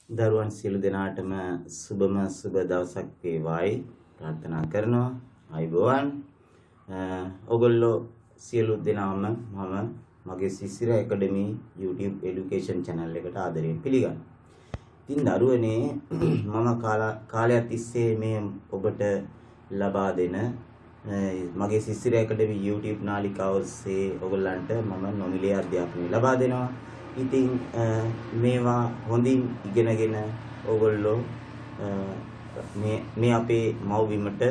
දරුවන් සියලු දෙනාටම සුබම සුබ දවසක් වේවායි ප්‍රාර්ථනා කරනවා. අයිබෝවන්. ඔගොල්ලෝ සියලු දෙනාම මම මගේ සිසිර ඇකඩමි YouTube education channel එකට ආදරයෙන් පිළිගන්නවා. ඉතින් දරුවනේ මම කාලයක් තිස්සේ මේ ඔබට ලබා දෙන මගේ සිසිර ඇකඩමි YouTube නාලිකාව ඔස්සේ ඔයගොල්ලන්ට මම නොමිලේ අධ්‍යාපනය ලබා දෙනවා. ඉතින් මේවා හොඳින් ඉගෙනගෙන ඕගොල්ලෝ මේ අපේ මව්බිමට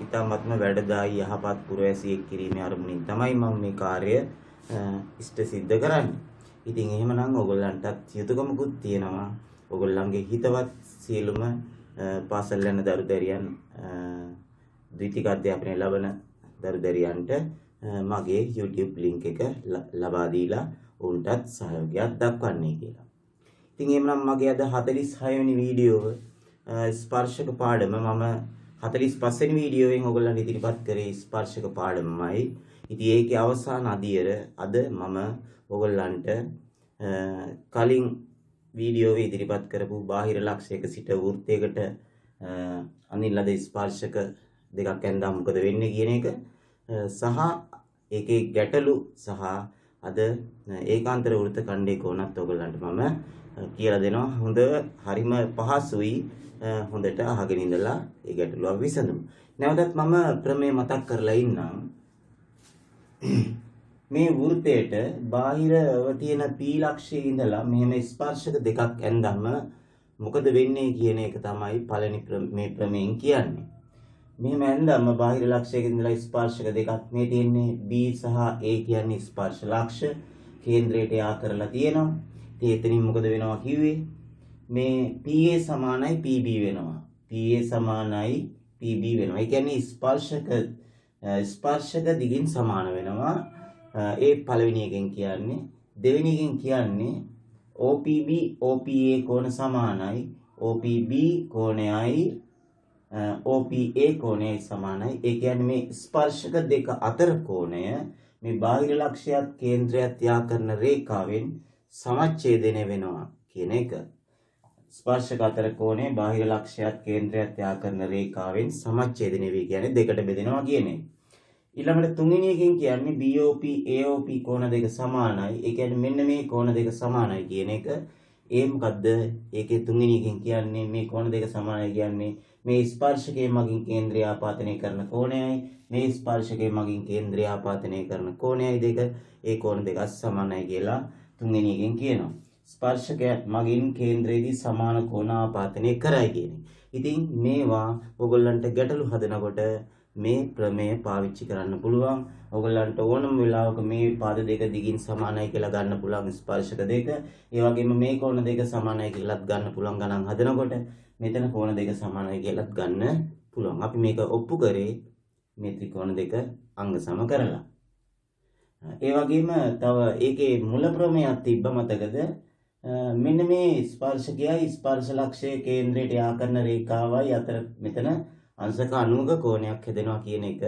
ඊටමත්ම වැඩදායි යහපත් පුරවැසියෙක් කිරීමේ අරමුණින් තමයි මම මේ කාර්යය ඉෂ්ට සිද්ධ කරන්නේ. ඉතින් එහෙමනම් ඕගොල්ලන්ටත් යුතුයකමකුත් තියෙනවා. ඕගොල්ලන්ගේ හිතවත් සියලුම පාසල් යන දරුදැරියන් ද්විතීක අධ්‍යාපනය ලබන දරුදැරියන්ට මගේ YouTube link එක ලබා දීලා උන්ටත් සහයෝගයක් දක්වන්නේ කියලා. ඉතින් එහෙනම් මගේ අද 46 වෙනි වීඩියෝව ස්පර්ශක පාඩම මම 45 වෙනි වීඩියෝවෙන් ඔයගොල්ලන්ට ඉදිරිපත් කරේ ස්පර්ශක පාඩමයි. ඉතින් ඒකේ අවසාන අදියර අද මම ඔයගොල්ලන්ට කලින් වීඩියෝවේ ඉදිරිපත් කරපු බාහිර ලක්ෂයක සිට වෘත්තයකට අනිල් ලද ස්පර්ශක දෙකක් ඇඳලා මොකද වෙන්නේ කියන එක සහ ඒකේ ගැටලු සහ අද ඒකාන්තර වෘත්ත ඛණ්ඩයේ කොනත් ඔයගොල්ලන්ට මම කියලා දෙනවා. හොඳ හරිම පහසුයි. හොඳට අහගෙන ඉඳලා ඒ ගැටලුව විසඳමු. නැවතත් මම ප්‍රමේය මතක් කරලා ඉන්නම්. මේ වෘත්තයට බාහිරව තියෙන P ලක්ෂයේ ඉඳලා මෙහෙම ස්පර්ශක දෙකක් ඇඳන්ම මොකද වෙන්නේ කියන එක තමයි පළවෙනි මේ ප්‍රමේයෙන් කියන්නේ. මෙහෙම ඇඳන්ම බාහිර ලක්ෂයක ඉඳලා ස්පර්ශක දෙකක් මේ තියෙන්නේ B සහ A කියන්නේ ස්පර්ශ ලක්ෂ කේන්ද්‍රයට යා කරලා තියෙනවා. ඉතින් එතනින් මොකද වෙනවා කිව්වේ? මේ PA සමානයි PB වෙනවා. PA සමානයි PB වෙනවා. ඒ කියන්නේ ස්පර්ශක දිගින් සමාන වෙනවා. ඒ පළවෙනි එකෙන් කියන්නේ. දෙවෙනි එකෙන් කියන්නේ OPB OPA කෝණ සමානයි. OPB කෝණයයි OPA කෝණයයි සමානයි. ඒ කියන්නේ මේ ස්පර්ශක දෙක අතර කෝණය මේ බාහිර ලක්ෂයත් කේන්ද්‍රයත් යා කරන රේඛාවෙන් සමච්ඡේදනය වෙනවා කියන එක. ස්පර්ශක අතර කෝණය බාහිර ලක්ෂයත් කේන්ද්‍රයත් යා කරන රේඛාවෙන් සමච්ඡේදනය වේ කියන්නේ දෙකට බෙදෙනවා කියන එක. ඊළඟට තුන්වෙනි එකෙන් කියන්නේ BOP AOP කෝණ දෙක සමානයි. ඒ කියන්නේ මෙන්න මේ කෝණ දෙක සමානයි කියන එක. ඒ මොකද්ද? ඒකේ තුන්වෙනි එකෙන් කියන්නේ මේ කෝණ දෙක සමානයි කියන්නේ මේ ස්පර්ශකයේ මගින් කේන්ද්‍රය ආපාදනය කරන කෝණයයි මේ ස්පර්ශකයේ මගින් කේන්ද්‍රය ආපාදනය කරන කෝණයයි දෙක ඒ කෝණ දෙක සමානයි කියලා තුන්වෙනි එකෙන් කියනවා. ස්පර්ශකයක් මගින් කේන්ද්‍රයේදී සමාන කෝණ ආපාදනය කරයි කියන්නේ. ඉතින් මේවා ඔයගොල්ලන්ට ගැටලු හදනකොට මේ ප්‍රමේය පාවිච්චි කරන්න පුළුවන්. ඔයගොල්ලන්ට ඕනම වෙලාවක මේ පාද දෙක දිගින් සමානයි කියලා ගන්න පුළුවන් ස්පර්ශක දෙක. ඒ වගේම මේ කෝණ දෙක සමානයි කියලාත් ගන්න පුළුවන් ගණන් හදනකොට මෙතන කෝණ දෙක සමානයි කියලාත් ගන්න පුළුවන්. අපි මේක ඔප්පු කරේ මේ ත්‍රිකෝණ දෙක අංග සම කරලා. ඒ වගේම තව ඒකේ මුල ප්‍රමේයක් තිබ්බ මතකද? මෙන්න මේ ස්පර්ශකයයි ස්පර්ශ ලක්ෂයේ කේන්ද්‍රයට යා කරන රේඛාවයි අතර මෙතන අංශක 90ක කෝණයක් හැදෙනවා කියන එක.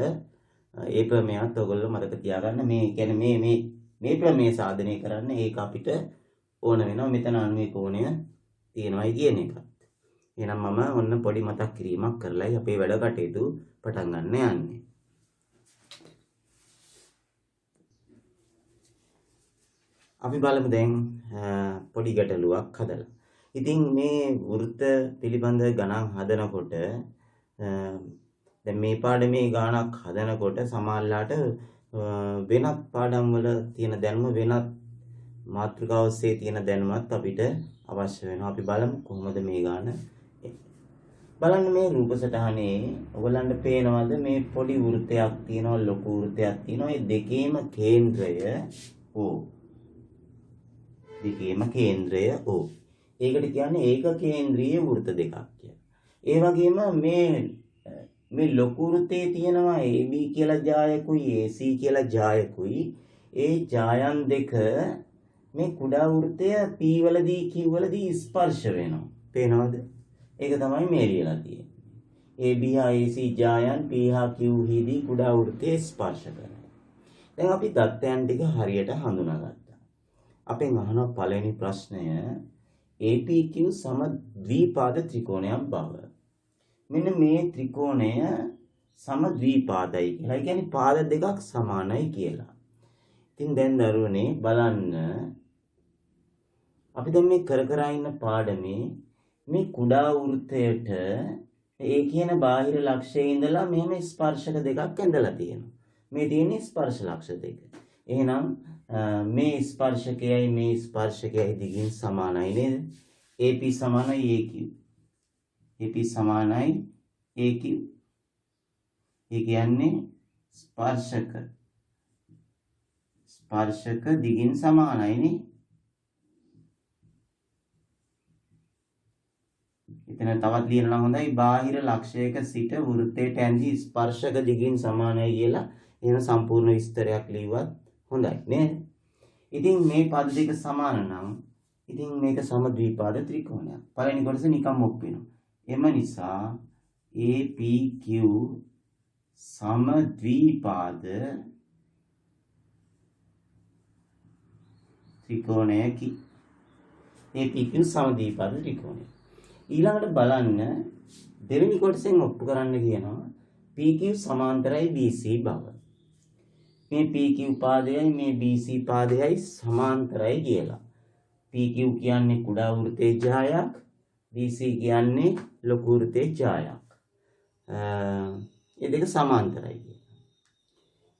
ඒ ප්‍රමේයත් ඔයගොල්ලෝ මතක තියාගන්න. මේ කියන්නේ මේ ප්‍රමේය සාධනය කරන්න ඒක අපිට ඕන වෙනවා. මෙතන 90 කෝණය තියෙනවායි කියන එක. එහෙනම් මම ඔන්න පොඩි මතක් කිරීමක් කරලායි අපේ වැඩ කටයුතු පටන් ගන්න යන්නේ. අපි බලමු දැන් පොඩි ගැටලුවක් හදලා. ඉතින් මේ වෘත්ත පිළිබඳ ගණන් හදනකොට දැන් මේ පාඩමේ ගණනක් හදනකොට සමහරලාට වෙනත් පාඩම් වල තියෙන දැනුම වෙනත් මාතෘකාව ඔස්සේ තියෙන දැනුමත් අපිට අවශ්‍ය වෙනවා. අපි බලමු කොහොමද මේ ගණන. බලන්න මේ රූප සටහනේ ඔයගලන්ට පේනවද මේ පොඩි වෘත්තයක් තියෙනවා ලොකු වෘත්තයක් තියෙනවා. මේ දෙකේම කේන්ද්‍රය O. දෙකේම කේන්ද්‍රය O. ඒකට කියන්නේ ඒක කේන්ද්‍රීය වෘත්ත දෙකක් කියලා. ඒ වගේම මේ ලොකු වෘත්තේ තියෙනවා AB කියලා ජායකුයි AC කියලා ජායකුයි. ඒ ජායන් දෙක මේ කුඩා වෘත්තය P වලදී Q වලදී ස්පර්ශ වෙනවා. පේනවද? ඒක තමයි මේ ලියලා තියෙන්නේ. AB හා AC ජායන් P හා Q හිදී කුඩා වෘත්තයේ ස්පර්ශ කරනවා. දැන් අපි தත්ත්වයන් ටික හරියට හඳුනාගත්තා. අපෙන් අහන පළවෙනි ප්‍රශ්නය APQ සම ද්විපාද ත්‍රිකෝණයක් බව. මෙන්න මේ ත්‍රිකෝණය සම ද්විපාදයි කියලා. ඒ කියන්නේ පාද දෙකක් සමානයි කියලා. ඉතින් දැන් දරුවනේ බලන්න අපි දැන් මේ කර ඉන්න පාඩමේ මේ කුඩා වෘත්තයට ඒ කියන බාහිර ලක්ෂයේ ඉඳලා මෙහෙම ස්පර්ශක දෙකක් ඇඳලා තියෙනවා. මේ තියෙන්නේ ස්පර්ශ ලක්ෂ දෙක. එහෙනම් මේ ස්පර්ශකයයි දිගින් සමානයි නේද? AP සමානයි AQ. AP සමානයි AQ. ඒ කියන්නේ ස්පර්ශක දිගින් සමානයි නේ. එතන තවත් ලියනවා හොඳයි බාහිර ලක්ෂයක සිට වෘත්තයට ඇඳි ස්පර්ශක දිගින් සමානයි කියලා එහෙම සම්පූර්ණ විස්තරයක් ලියුවත් හොඳයි නේද? ඉතින් මේ පද දෙක සමාන නම් ඉතින් මේක සමද්විපාද ත්‍රිකෝණයක්. පළවෙනි කොටස නිකම් මොක් වෙනවා. එම නිසා APQ සමද්විපාද ත්‍රිකෝණයකි. APQ සමද්විපාද ත්‍රිකෝණය. ඊළඟට බලන්න දෙවෙනි කොටසෙන් ඔප්පු කරන්න කියනවා PQ සමාන්තරයි BC බව. මේ PQ පාදයයි මේ BC පාදයයි සමාන්තරයි කියලා. PQ කියන්නේ කුඩා වෘත්තයේ ජායක්, BC කියන්නේ ලොකු වෘත්තයේ ජායක්. මේ දෙක සමාන්තරයි කියලා.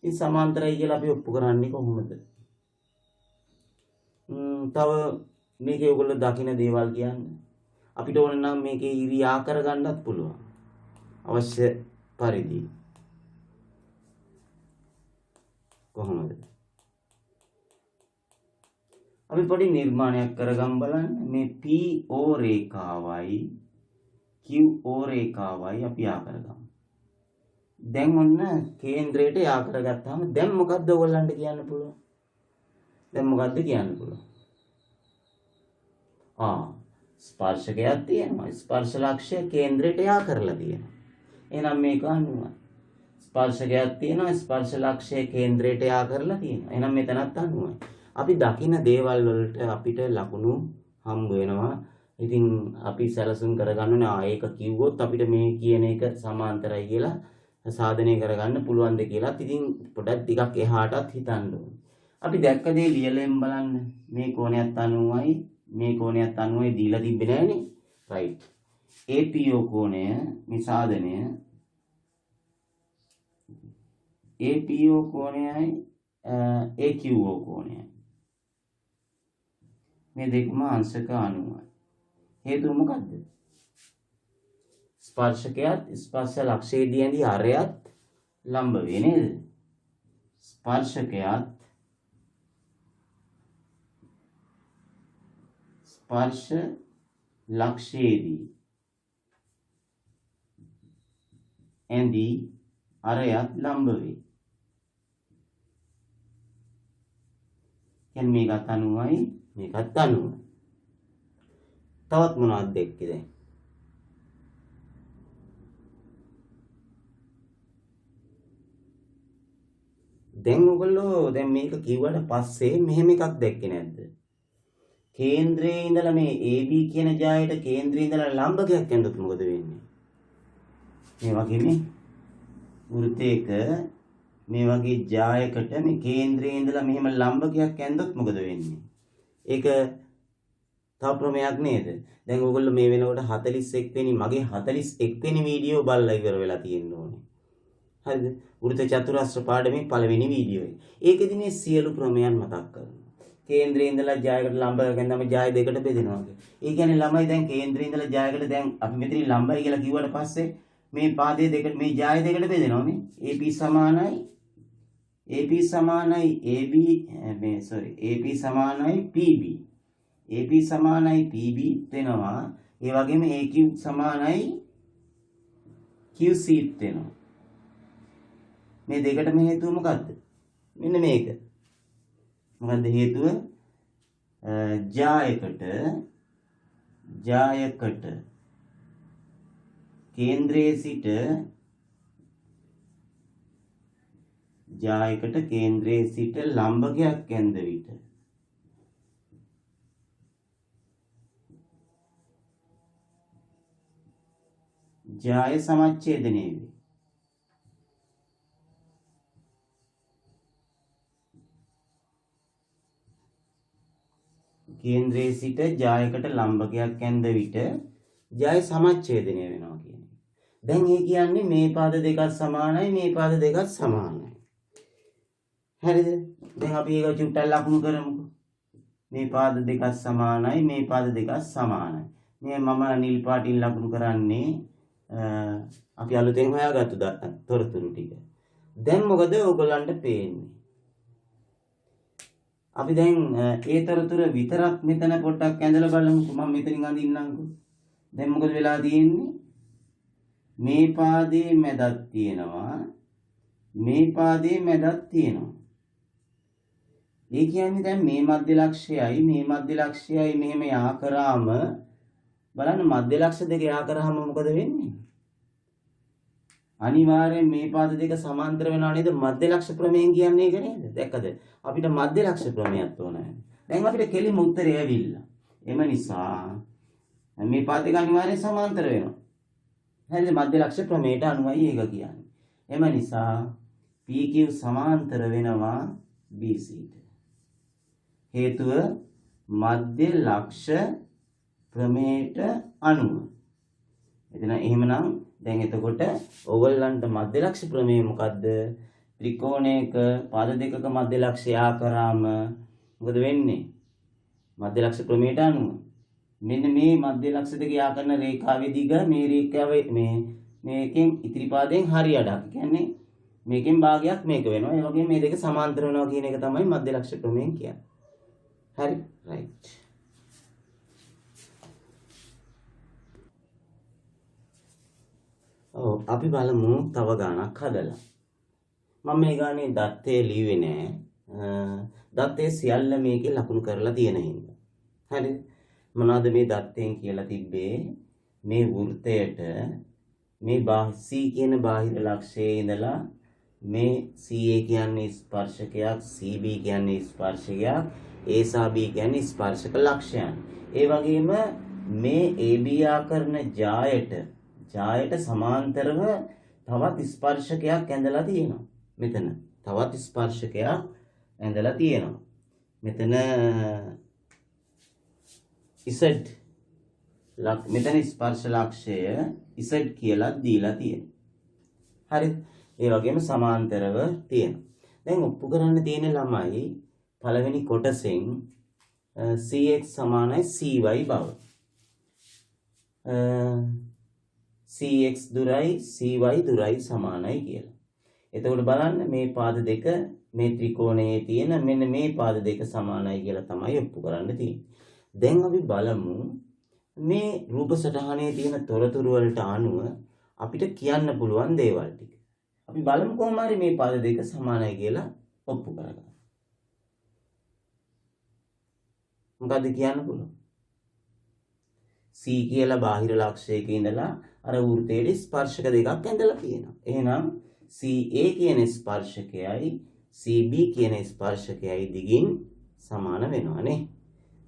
ඉතින් සමාන්තරයි කියලා අපි ඔප්පු කරන්නේ කොහොමද? තව මේකේ ඔයගොල්ලෝ දකින්න දේවල් කියන්නේ අපිට ඕන නම් මේකේ ඉරියා කරගන්නත් පුළුවන්. අවශ්‍ය පරිදි. කොහොමද? අපි පොඩි නිර්මාණයක් කරගමු බලන්න. මේ PO රේඛාවයි QO රේඛාවයි අපි යා කරගමු. දැන් ඔන්න කේන්ද්‍රයට යා කරගත්තාම දැන් මොකද්ද ඔයගොල්ලන්ට කියන්න පුළුවන්? ස්පර්ශකයක් තියෙනවා. ස්පර්ශ ලක්ෂය කේන්ද්‍රයට යා කරලා තියෙනවා. එහෙනම් මේක අනුවයි. ස්පර්ශකයක් තියෙනවා. ස්පර්ශ ලක්ෂය කේන්ද්‍රයට යා කරලා තියෙනවා. එහෙනම් මෙතනත් අනුවයි. අපි දකින දේවල් වලට අපිට ලකුණු හම්බ වෙනවා. ඉතින් අපි සැලසුම් කරගන්න ඕනේ ඒක කිව්වොත් අපිට මේ කියන එක සමාන්තරයි කියලා සාධනය කරගන්න පුළුවන්ද කියලා. ඉතින් පොඩක් ටිකක් එහාටත් හිතන්න ඕනේ. අපි දැක්ක දේ ලියලෙන් බලන්න. මේ කෝණයත් 90යි මේ කෝණයත් 90යි දීලා තිබ්බේ නෑනේ. රයිට්. APO කෝණය මේ සාධනය APO කෝණයයි AQO කෝණයයි. මේ දෙකම අංශක 90යි. හේතුව මොකද්ද? ස්පර්ශකයත් ස්පර්ශ ලක්ෂයේදී ඇඳි අරයත් ලම්බ වේ නේද? ස්පර්ශකයත් ස්පර්ශ ලක්ෂයේදී ඇඳි අරයත් ලම්බ වේ. දැන් මේකත් 90යි මේකත් 90යි. තවත් මොනවද දෙක්කේ දැන්? දැන් ඔයගොල්ලෝ දැන් මේක කිව්වට පස්සේ මෙහෙම එකක් දැක්කේ නැද්ද? කේන්ද්‍රයේ ඉඳලා මේ AB කියන ජායට කේන්ද්‍රයේ ඉඳලා ලම්බකයක් ඇඳුත් මොකද වෙන්නේ? මේ වගේ මේ වෘත්තයක මේ වගේ ජායකට මේ කේන්ද්‍රයේ ඉඳලා මෙහෙම ලම්බකයක් ඇඳුත් මොකද වෙන්නේ? ඒක තව ප්‍රමේයක් නේද? දැන් ඔයගොල්ලෝ මේ වෙනකොට 41 වෙනි මගේ 41 වෙනි වීඩියෝ බලලා ඉවර වෙලා තියෙන්න ඕනේ. හරිද? වෘත්ත චතුරස්‍ර පාඩමේ පළවෙනි වීඩියෝ එක. ඒකෙදි මේ සියලු ප්‍රමේයන් මතක් කරනවා. කේන්ද්‍රයේ ඉඳලා ජායකට ලම්බකයක් ඇඳම ජාය දෙකට බෙදෙනවා වගේ. ඒ කියන්නේ ළමයි දැන් කේන්ද්‍රයේ ඉඳලා ජායකට දැන් අපි මෙතන ලම්බයි කියලා කිව්වට පස්සේ මේ පාදයේ දෙකට මේ ජාය දෙකට බෙදෙනවා නේ. AP සමානයි AB සමානයි PB. AP සමානයි PB වෙනවා. ඒ වගේම AQ සමානයි QC වෙනවා. මේ දෙකටම හේතුව මොකද්ද? මෙන්න මේක. මොකද්ද හේතුව? ජායකට කේන්ද්‍රයේ සිට ලම්බකයක් ඇඳ විට ජාය සමච්ඡේදනය වේ. කේන්ද්‍රයේ සිට ජායකට ලම්බකයක් ඇඳ විට ජාය සමච්ඡේදනය වෙනවා කියන්නේ. දැන් ඒ කියන්නේ මේ පාද දෙකක් සමානයි මේ පාද දෙකක් සමානයි. හරිද? දැන් අපි ඒක චුට්ටක් ලකුණු කරමුකෝ. මේ පාද දෙකක් සමානයි මේ පාද දෙකක් සමානයි. මේ මම නිල් පාටින් ලකුණු කරන්නේ අපි අලුතෙන් හොයාගත්තු තොරතුරු ටික. දැන් මොකද ඔයගොල්ලන්ට පේන්නේ? අපි දැන් ඒ තොරතුර විතරක් මෙතන පොඩ්ඩක් ඇඳලා බලමුකෝ. මම මෙතනින් අඳින්නම්කෝ. දැන් මොකද වෙලා තියෙන්නේ? මේ පාදයේ මැදක් තියෙනවා. මේ පාදයේ මැදක් තියෙනවා. ඒ කියන්නේ දැන් මේ මධ්‍ය ලක්ෂයයි මෙහෙම යා කරාම බලන්න මධ්‍ය ලක්ෂ දෙක යා කරාම මොකද වෙන්නේ? අනිවාර්යෙන් මේ පාද දෙක සමාන්තර වෙනවා නේද? මධ්‍ය ලක්ෂ ප්‍රමේයන් කියන්නේ ඒක නේද? දැක්කද? අපිට මධ්‍ය ලක්ෂ ප්‍රමේයයක් ඕනේ. දැන් අපිට කෙලිම උත්තරය ඇවිල්ලා. එම නිසා මේ පාද දෙක අනිවාර්යෙන් සමාන්තර වෙනවා. හරිද? මධ්‍ය ලක්ෂ ප්‍රමේයට අනුවයි ඒක කියන්නේ. එම නිසා PQ සමාන්තර වෙනවා BC ට. හේතුව මධ්‍ය ලක්ෂ ප්‍රමේයට අනුව. එතන එහෙමනම් දැන් එතකොට ඕගොල්ලන්ට මධ්‍ය ලක්ෂ ප්‍රමේය මොකද්ද? ත්‍රිකෝණයක පාද දෙකක මධ්‍ය ලක්ෂය ආ කරාම මොකද වෙන්නේ? මධ්‍ය ලක්ෂ ප්‍රමේයට අනුව මෙන්න මේ මධ්‍ය ලක්ෂ දෙක යා කරන රේඛාවේ දිග මේ රේඛාවේ මේකෙන් ඉතිරි පාදයෙන් හරි අඩක්. කියන්නේ මේකෙන් භාගයක් මේක වෙනවා. ඒ වගේම මේ දෙක සමාන්තර වෙනවා කියන එක තමයි මධ්‍ය ලක්ෂ ප්‍රමේය කියන්නේ. හරි රයිට්. අපි බලමු තව ගානක් හදලා. මම මේ ගානේ දත්තේ ලියුවේ නෑ. දත්තේ සියල්ල මේකේ ලකුණු කරලා තියෙන හින්දා. හරිද? මොනවද මේ දත්තෙන් කියලා තිබ්බේ? මේ වෘත්තයට මේ C කියන බාහිර ලක්ෂයේ ඉඳලා මේ CA කියන්නේ ස්පර්ශකයක්, CB කියන්නේ ස්පර්ශකයක්, A සහ B කියන්නේ ස්පර්ශක ලක්ෂයන්. ඒ වගේම මේ AB ආකරන ජායට සමාන්තරව තවත් ස්පර්ශකයක් ඇඳලා තියෙනවා. මෙතන තවත් ස්පර්ශකයක් ඇඳලා තියෙනවා. මෙතන මෙතන ස්පර්ශ ලක්ෂය Z කියලා දීලා තියෙනවා. හරිද? ඒ වගේම සමාන්තරව තියෙනවා. දැන් ඔප්පු කරන්න තියෙන ළමයි පළවෙනි කොටසෙන් CX සමානයි CY බව. CX දුරයි CY දුරයි සමානයි කියලා. එතකොට බලන්න මේ පාද දෙක මේ ත්‍රිකෝණයේ තියෙන මෙන්න මේ පාද දෙක සමානයි කියලා තමයි ඔප්පු කරන්න තියෙන්නේ. දැන් අපි බලමු මේ රූප සටහනේ තියෙන තොරතුරු වලට අනුව අපිට කියන්න පුළුවන් දේවල් ටික. අපි බලමු කොහොම හරි මේ පාද දෙක සමානයි කියලා ඔප්පු කරගන්න. මොකද්ද කියන්න පුළුවන්? C කියලා බාහිර ලක්ෂයක ඉඳලා අර වෘත්තයේ ස්පර්ශක දෙකක් ඇඳලා තියෙනවා. එහෙනම් CA කියන ස්පර්ශකයයි CB කියන ස්පර්ශකයයි දිගින් සමාන වෙනවා නේ.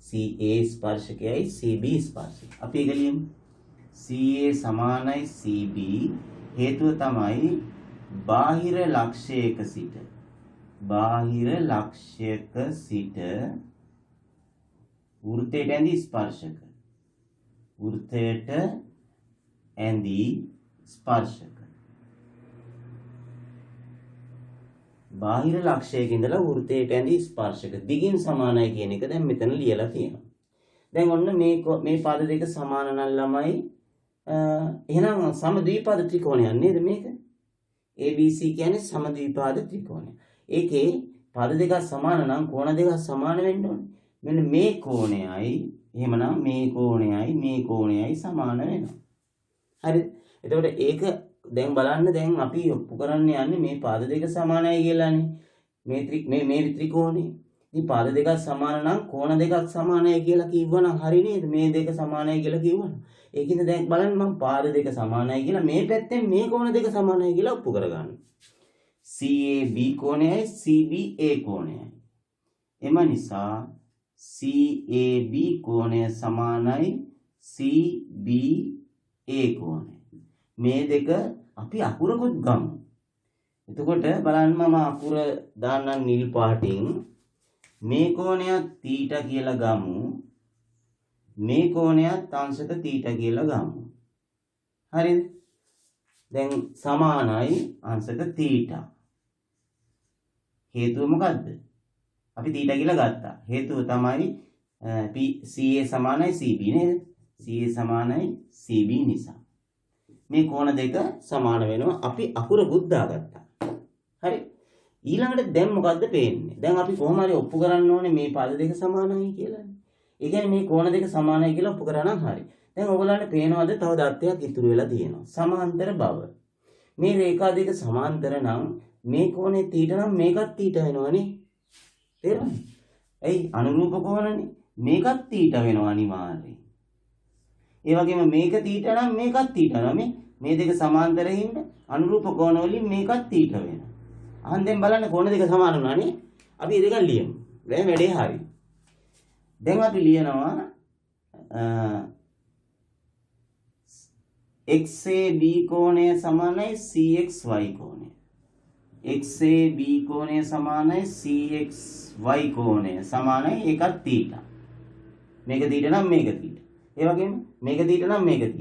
CA ස්පර්ශකයයි CB ස්පර්ශකය. අපි ඒක ලියමු. CA සමානයි CB. හේතුව තමයි බාහිර ලක්ෂයක සිට වෘත්තයට ඇඳි ස්පර්ශක. වෘත්තයට ඇඳි ස්පර්ශක. බාහිර ලක්ෂයක ඉඳලා වෘත්තයට ඇඳි ස්පර්ශක දිගින් සමානයි කියන එක දැන් මෙතන ලියලා තියෙනවා. දැන් ඔන්න මේ පද දෙක සමාන නම් ළමයි එහෙනම් සමද්විපාද ත්‍රිකෝණයක් නේද මේක? ABC කියන්නේ සමද්විපාද ත්‍රිකෝණය. ඒකේ පද දෙක සමාන නම් කෝණ දෙක සමාන වෙන්න ඕනේ. මෙන්න මේ කෝණයයි එහෙමනම් මේ කෝණයයි සමාන වෙනවා. හරිද? එතකොට ඒක දැන් බලන්න දැන් අපි ඔප්පු කරන්න යන්නේ මේ පාද දෙක සමානයි කියලානේ. මේ ත්‍රිකෝණේ. ඉතින් පාද දෙකක් සමාන නම් කෝණ දෙකක් සමානයි කියලා කිව්වනම් හරි නේද? මේ දෙක සමානයි කියලා කිව්වනම්. ඒකින්ද දැන් බලන්න මම පාද දෙක සමානයි කියලා මේ පැත්තෙන් මේ කෝණ දෙක සමානයි කියලා ඔප්පු කරගන්න. CAB කෝණයයි CBA කෝණයයි. එම නිසා CAB කෝණය සමානයි CBA කෝණය. මේ දෙක අපි අකුරකුත් ගමු. එතකොට බලන්න මම අකුර දාන්නම් නිල් පාටින්. මේ කෝණයත් θ කියලා ගමු. මේ කෝණයත් අංශක θ කියලා ගමු. හරිද? දැන් සමානයි අංශක θ. හේතුව මොකද්ද? අපි θ කියලා ගත්තා. හේතුව තමයි CA සමානයි CB නේද? CA සමානයි CB නිසා. මේ කෝණ දෙක සමාන වෙනවා. අපි අකුර බුද්ධා ගත්තා. හරි. ඊළඟට දැන් මොකද්ද පේන්නේ? දැන් අපි කොහොම හරි ඔප්පු කරන්න ඕනේ මේ පද දෙක සමානයි කියලා. ඒ කියන්නේ මේ කෝණ දෙක සමානයි කියලා ඔප්පු කරා නම් හරි. දැන් ඔයගොල්ලන්ට පේනවද තව දත්තයක් ඉතුරු වෙලා තියෙනවා. සමාන්තර බව. මේ රේඛා දෙක සමාන්තර නම් මේ කෝණේ θ නම් මේකත් θ වෙනවනේ. තේරුණාද? එයි අනුරූප කෝණනේ. මේකත් θ වෙනවා අනිවාර්යයෙන්. ඒ වගේම මේක θ නම් මේකත් θ වෙනවා. මේ දෙක සමාන්තරයෙන් අනුරූප කෝණ වලින් මේකත් θ වෙනවා. අහන් දැන් බලන්න කෝණ දෙක සමාන වුණානේ. අපි මේ දෙක ලියමු. දැන් වැඩේ හරි. දැන් අපි ලියනවා XAB කෝණය සමානයි CXY කෝණය. XAB කෝණය සමානයි CXY කෝණය සමානයි ඒකත් θ. මේක θ නම් මේක θ. ඒ වගේම මේක θ නම් මේක θ.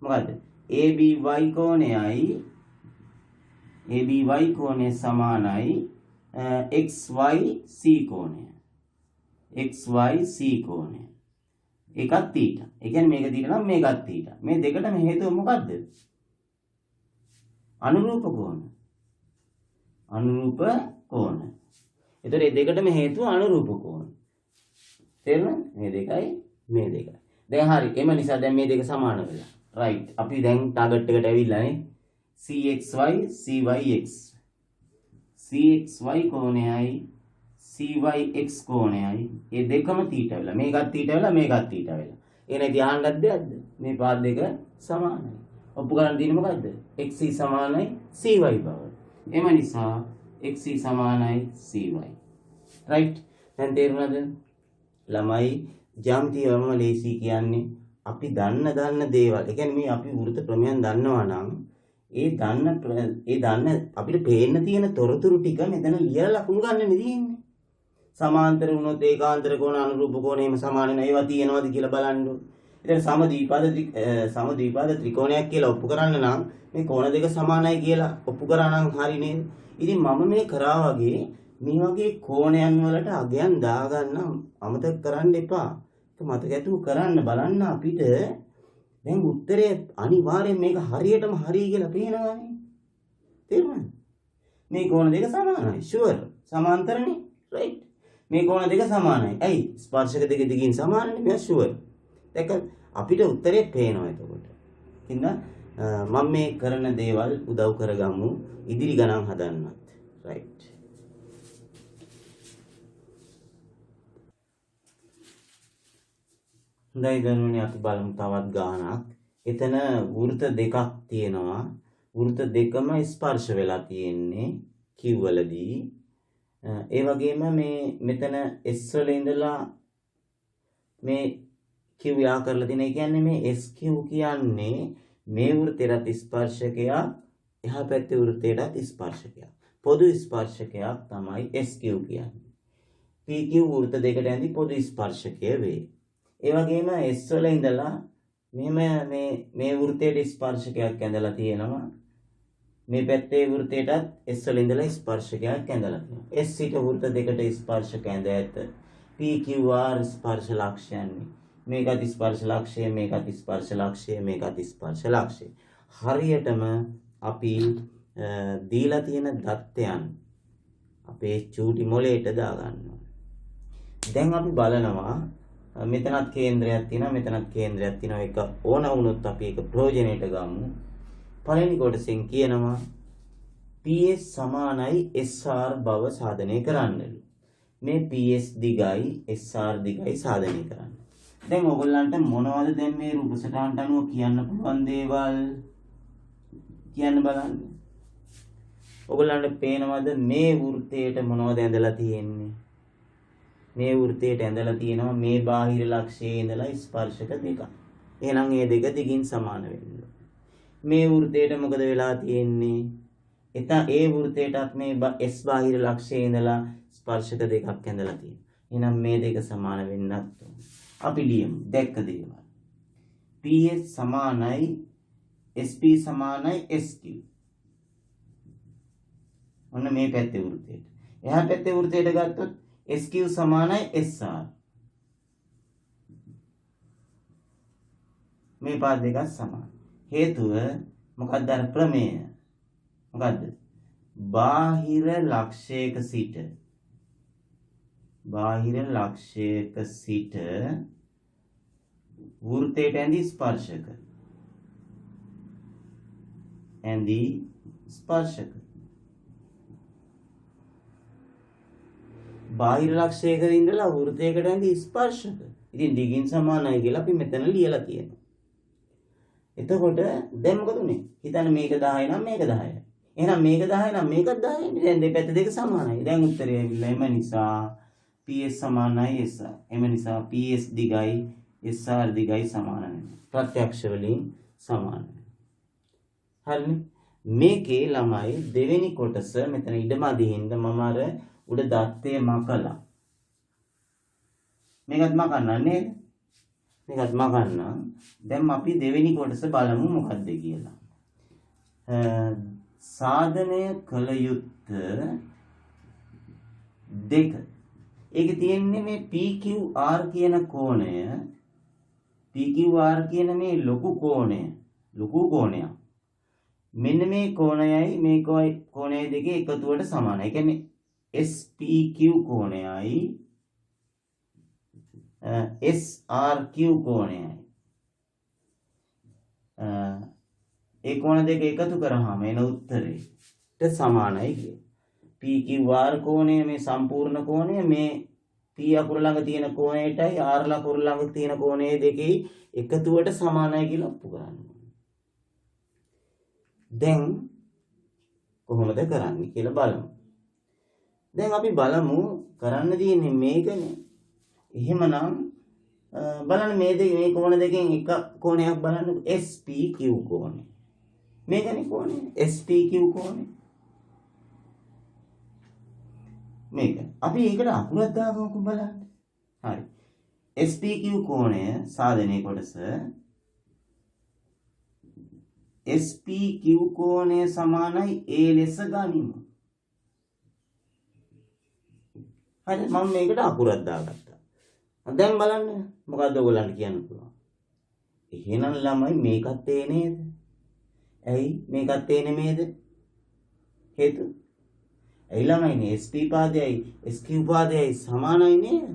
මොකද්ද? ABY කෝණය සමානයි XYC කෝණය. XYC කෝණය. ඒකත් θ. ඒ කියන්නේ මේක θ නම් මේකත් θ. මේ දෙකටම හේතුව මොකද්ද? අනුරූප කෝණ. අනුරූප කෝණ. ඒතර මේ දෙකටම හේතුව අනුරූප කෝණ. තේරුණාද? මේ දෙකයි මේ දෙකයි. දැන් හරි. එම නිසා දැන් මේ දෙක සමාන වෙලා. රයිට්. අපි දැන් ටාගට් එකට ඇවිල්ලා නේ. CXY CYX. CXY කෝණයයි CYX කෝණයයි ඒ දෙකම θ වෙලා. මේකත් θ වෙලා මේකත් θ වෙලා. එනේ ධ්‍යානවත් දෙයක්ද? මේ පාද දෙක සමානයි. ඔප්පු කරන්න තියෙන්නේ මොකද්ද? XC සමානයි CY බව. එම නිසා XC සමානයි CY. රයිට්. දැන් තේරුණාද? ළමයි ජ්‍යාමිතියම ලේසි කියන්නේ අපි දන්න දේවල්. ඒ කියන්නේ මේ අපි වෘත්ත ක්‍රමයන් දන්නවා නම් ඒ දන්න අපිට පේන්න තියෙන තොරතුරු ටික මෙතන ලියලා ලකුණු ගන්න නෙදීන්නේ. සමාන්තර වුණොත් ඒකාන්තර කෝණ අනුරූප කෝණ එහෙම සමාන වෙන ඒවා තියෙනවද කියලා බලන්න ඕනේ. ඉතින් සමද්විපාද ත්‍රිකෝණයක් කියලා ඔප්පු කරන්න නම් මේ කෝණ දෙක සමානයි කියලා ඔප්පු කරා නම් හරි නේද? ඉතින් මම මේ කරා වගේ මේ වගේ කෝණයන් වලට අගයන් දාගන්න අමතක කරන්න එපා. ඒක මතක ඇතුව කරන්න බලන්න අපිට දැන් උත්තරේ අනිවාර්යෙන් මේක හරියටම හරි කියලා පේනවානේ. තේරුණාද? මේ කෝණ දෙක සමානයි. ෂුවර්. සමාන්තරනේ. රයිට්. මේ කෝණ දෙක සමානයි. ඇයි? ස්පර්ශක දෙක දිගින් සමානනේ. මේ ෂුවර්. දැන් අපිට උත්තරේ පේනවා එතකොට. ඉතින් මම මේ කරන දේවල් උදව් කරගමු ඉදිරි ගණන් හදන්නත්. රයිට්. හොඳයි දරුවනේ අපි බලමු තවත් ගානක්. එතන වෘත්ත දෙකක් තියෙනවා. වෘත්ත දෙකම ස්පර්ශ වෙලා තියෙන්නේ Q වලදී. ඒ වගේම මේ මෙතන S වල ඉඳලා මේ Q යා කරලා තියෙන. ඒ කියන්නේ මේ SQ කියන්නේ මේ වෘත්තයට ස්පර්ශකයක්, එහා පැත්තේ වෘත්තයට ස්පර්ශකයක්. පොදු ස්පර්ශකයක් තමයි SQ කියන්නේ. PQ වෘත්ත දෙකට ඇඳි පොදු ස්පර්ශකය වේ. ඒ වගේම S වල ඉඳලා මෙහෙම මේ වෘත්තයට ස්පර්ශකයක් ඇඳලා තියෙනවා. මේ පැත්තේ වෘත්තයටත් S වල ඉඳලා ස්පර්ශකයක් ඇඳලා තියෙනවා. S සිට වෘත්ත දෙකට ස්පර්ශක ඇඳ ඇත. PQR ස්පර්ශ ලක්ෂයන්. මේකත් ස්පර්ශ ලක්ෂය, මේකත් ස්පර්ශ ලක්ෂය, මේකත් ස්පර්ශ ලක්ෂය. හරියටම අපි දීලා තියෙන දත්තයන් අපේ චූටි මොලේට දාගන්නවා. දැන් අපි බලනවා මෙතනත් කේන්ද්‍රයක් තියෙනවා, මෙතනත් කේන්ද්‍රයක් තියෙනවා. එක ඕන වුණොත් අපි ඒක ප්‍රයෝජනෙට ගමු. පළවෙනි කොටසෙන් කියනවා PS සමානයි SR බව සාධනය කරන්නලු. මේ PS දිගයි SR දිගයි සාධනය කරන්න. දැන් ඔයගොල්ලන්ට මොනවද දැන් මේ රූප සටහනට අනුව කියන්න පුළුවන් දේවල් කියන්න බලන්න. ඔයගොල්ලන්ට පේනවද මේ වෘත්තයට මොනවද ඇඳලා තියෙන්නේ? මේ වෘත්තයට ඇඳලා තියෙනවා මේ බාහිර ලක්ෂයේ ඉඳලා ස්පර්ශක දෙක. එහෙනම් මේ දෙක දිගින් සමාන වෙන්න. මේ වෘතයට මොකද වෙලා තියෙන්නේ? එතන ඒ වෘතයටත් මේ S බාහිර ලක්ෂයේ ඉඳලා ස්පර්ශක දෙකක් ඇඳලා තියෙනවා. එහෙනම් මේ දෙක සමාන වෙන්නත් ඕන. අපි ලියමු දැක්ක දේවල්. PS සමානයි SP සමානයි SQ. ඔන්න මේ පැත්තේ වෘතයට. එහා පැත්තේ වෘතයට ගත්තොත් SQ සමානයි SR. මේ පාද දෙකක් සමාන. හේතුව මොකක්ද? අර ප්‍රමේය. මොකද්ද? බාහිර ලක්ෂයක සිට වෘතයට ඇඳි ස්පර්ශක. බාහිර ලක්ෂයක ඉඳලා වෘතයකට ඇඳි ස්පර්ශක. ඉතින් දිගින් සමානයි කියලා අපි මෙතන ලියලා තියෙනවා. එතකොට දැන් මොකද උනේ? හිතන්න මේක 10 නම් මේක 10යි. එහෙනම් මේක 10 නම් මේකත් 10යි. දැන් දෙපැත්ත දෙක සමානයි. දැන් උත්තරය ඇවිල්ලා එම නිසා PS සමානයි SR. එම නිසා PS දිගයි SR දිගයි සමාන වෙනවා. ප්‍රත්‍යක්ෂ වලින් සමාන වෙනවා. හරිනේ? මේකේ ළමයි දෙවෙනි කොටස මෙතන ඉඩමදිහින්ද මම අර උඩ දත්තේ මකලා. මේකත් මකන්න නේද? මේකත් මකන්න. දැන් අපි දෙවෙනි කොටස බලමු මොකක්ද කියලා. සාධනය කළ යුත්ත දෙක. ඒක තියෙන්නේ මේ PQR කියන කෝණය. PQR කියන මේ ලොකු කෝණයක්. මෙන්න මේ කෝණයයි මේ කෝණය දෙකේ එකතුවට සමානයි. ඒ කියන්නේ SPQ කෝණයයි SRQ කෝණයයි. ඒ කෝණ දෙක එකතු කරාම එන උත්තරේට සමානයි කියන්නේ. PQR කෝණය මේ සම්පූර්ණ කෝණය මේ P අකුර ළඟ තියෙන කෝණයටයි R අකුර ළඟ තියෙන කෝණය දෙකේ එකතුවට සමානයි කියලා ඔප්පු කරන්න. දැන් කොහොමද කරන්නේ කියලා බලමු. දැන් අපි බලමු කරන්න තියෙන්නේ මේකනේ. එහෙමනම් බලන්න මේ කෝණ දෙකෙන් එක කෝණයක් බලන්න SPQ කෝණය. මේකනේ කෝණය SPQ කෝණය. මේක. අපි ඒකට අකුරක් දාගමුකෝ බලන්න. හරි. SPQ කෝණය සාධනයේ කොටස SPQ කෝණය සමානයි A ලෙස ගනිමු. හරි මම මේකට අකුරක් දාගත්තා. දැන් බලන්න මොකද්ද ඔයගොල්ලන්ට කියන්න පුළුවන්. එහෙනම් ළමයි මේකත් ඒ නේද? ඇයි මේකත් ඒ නෙමේද? හේතුව ඇයි ළමයිනේ SP පාදයයි SQ පාදයයි සමානයි නේද?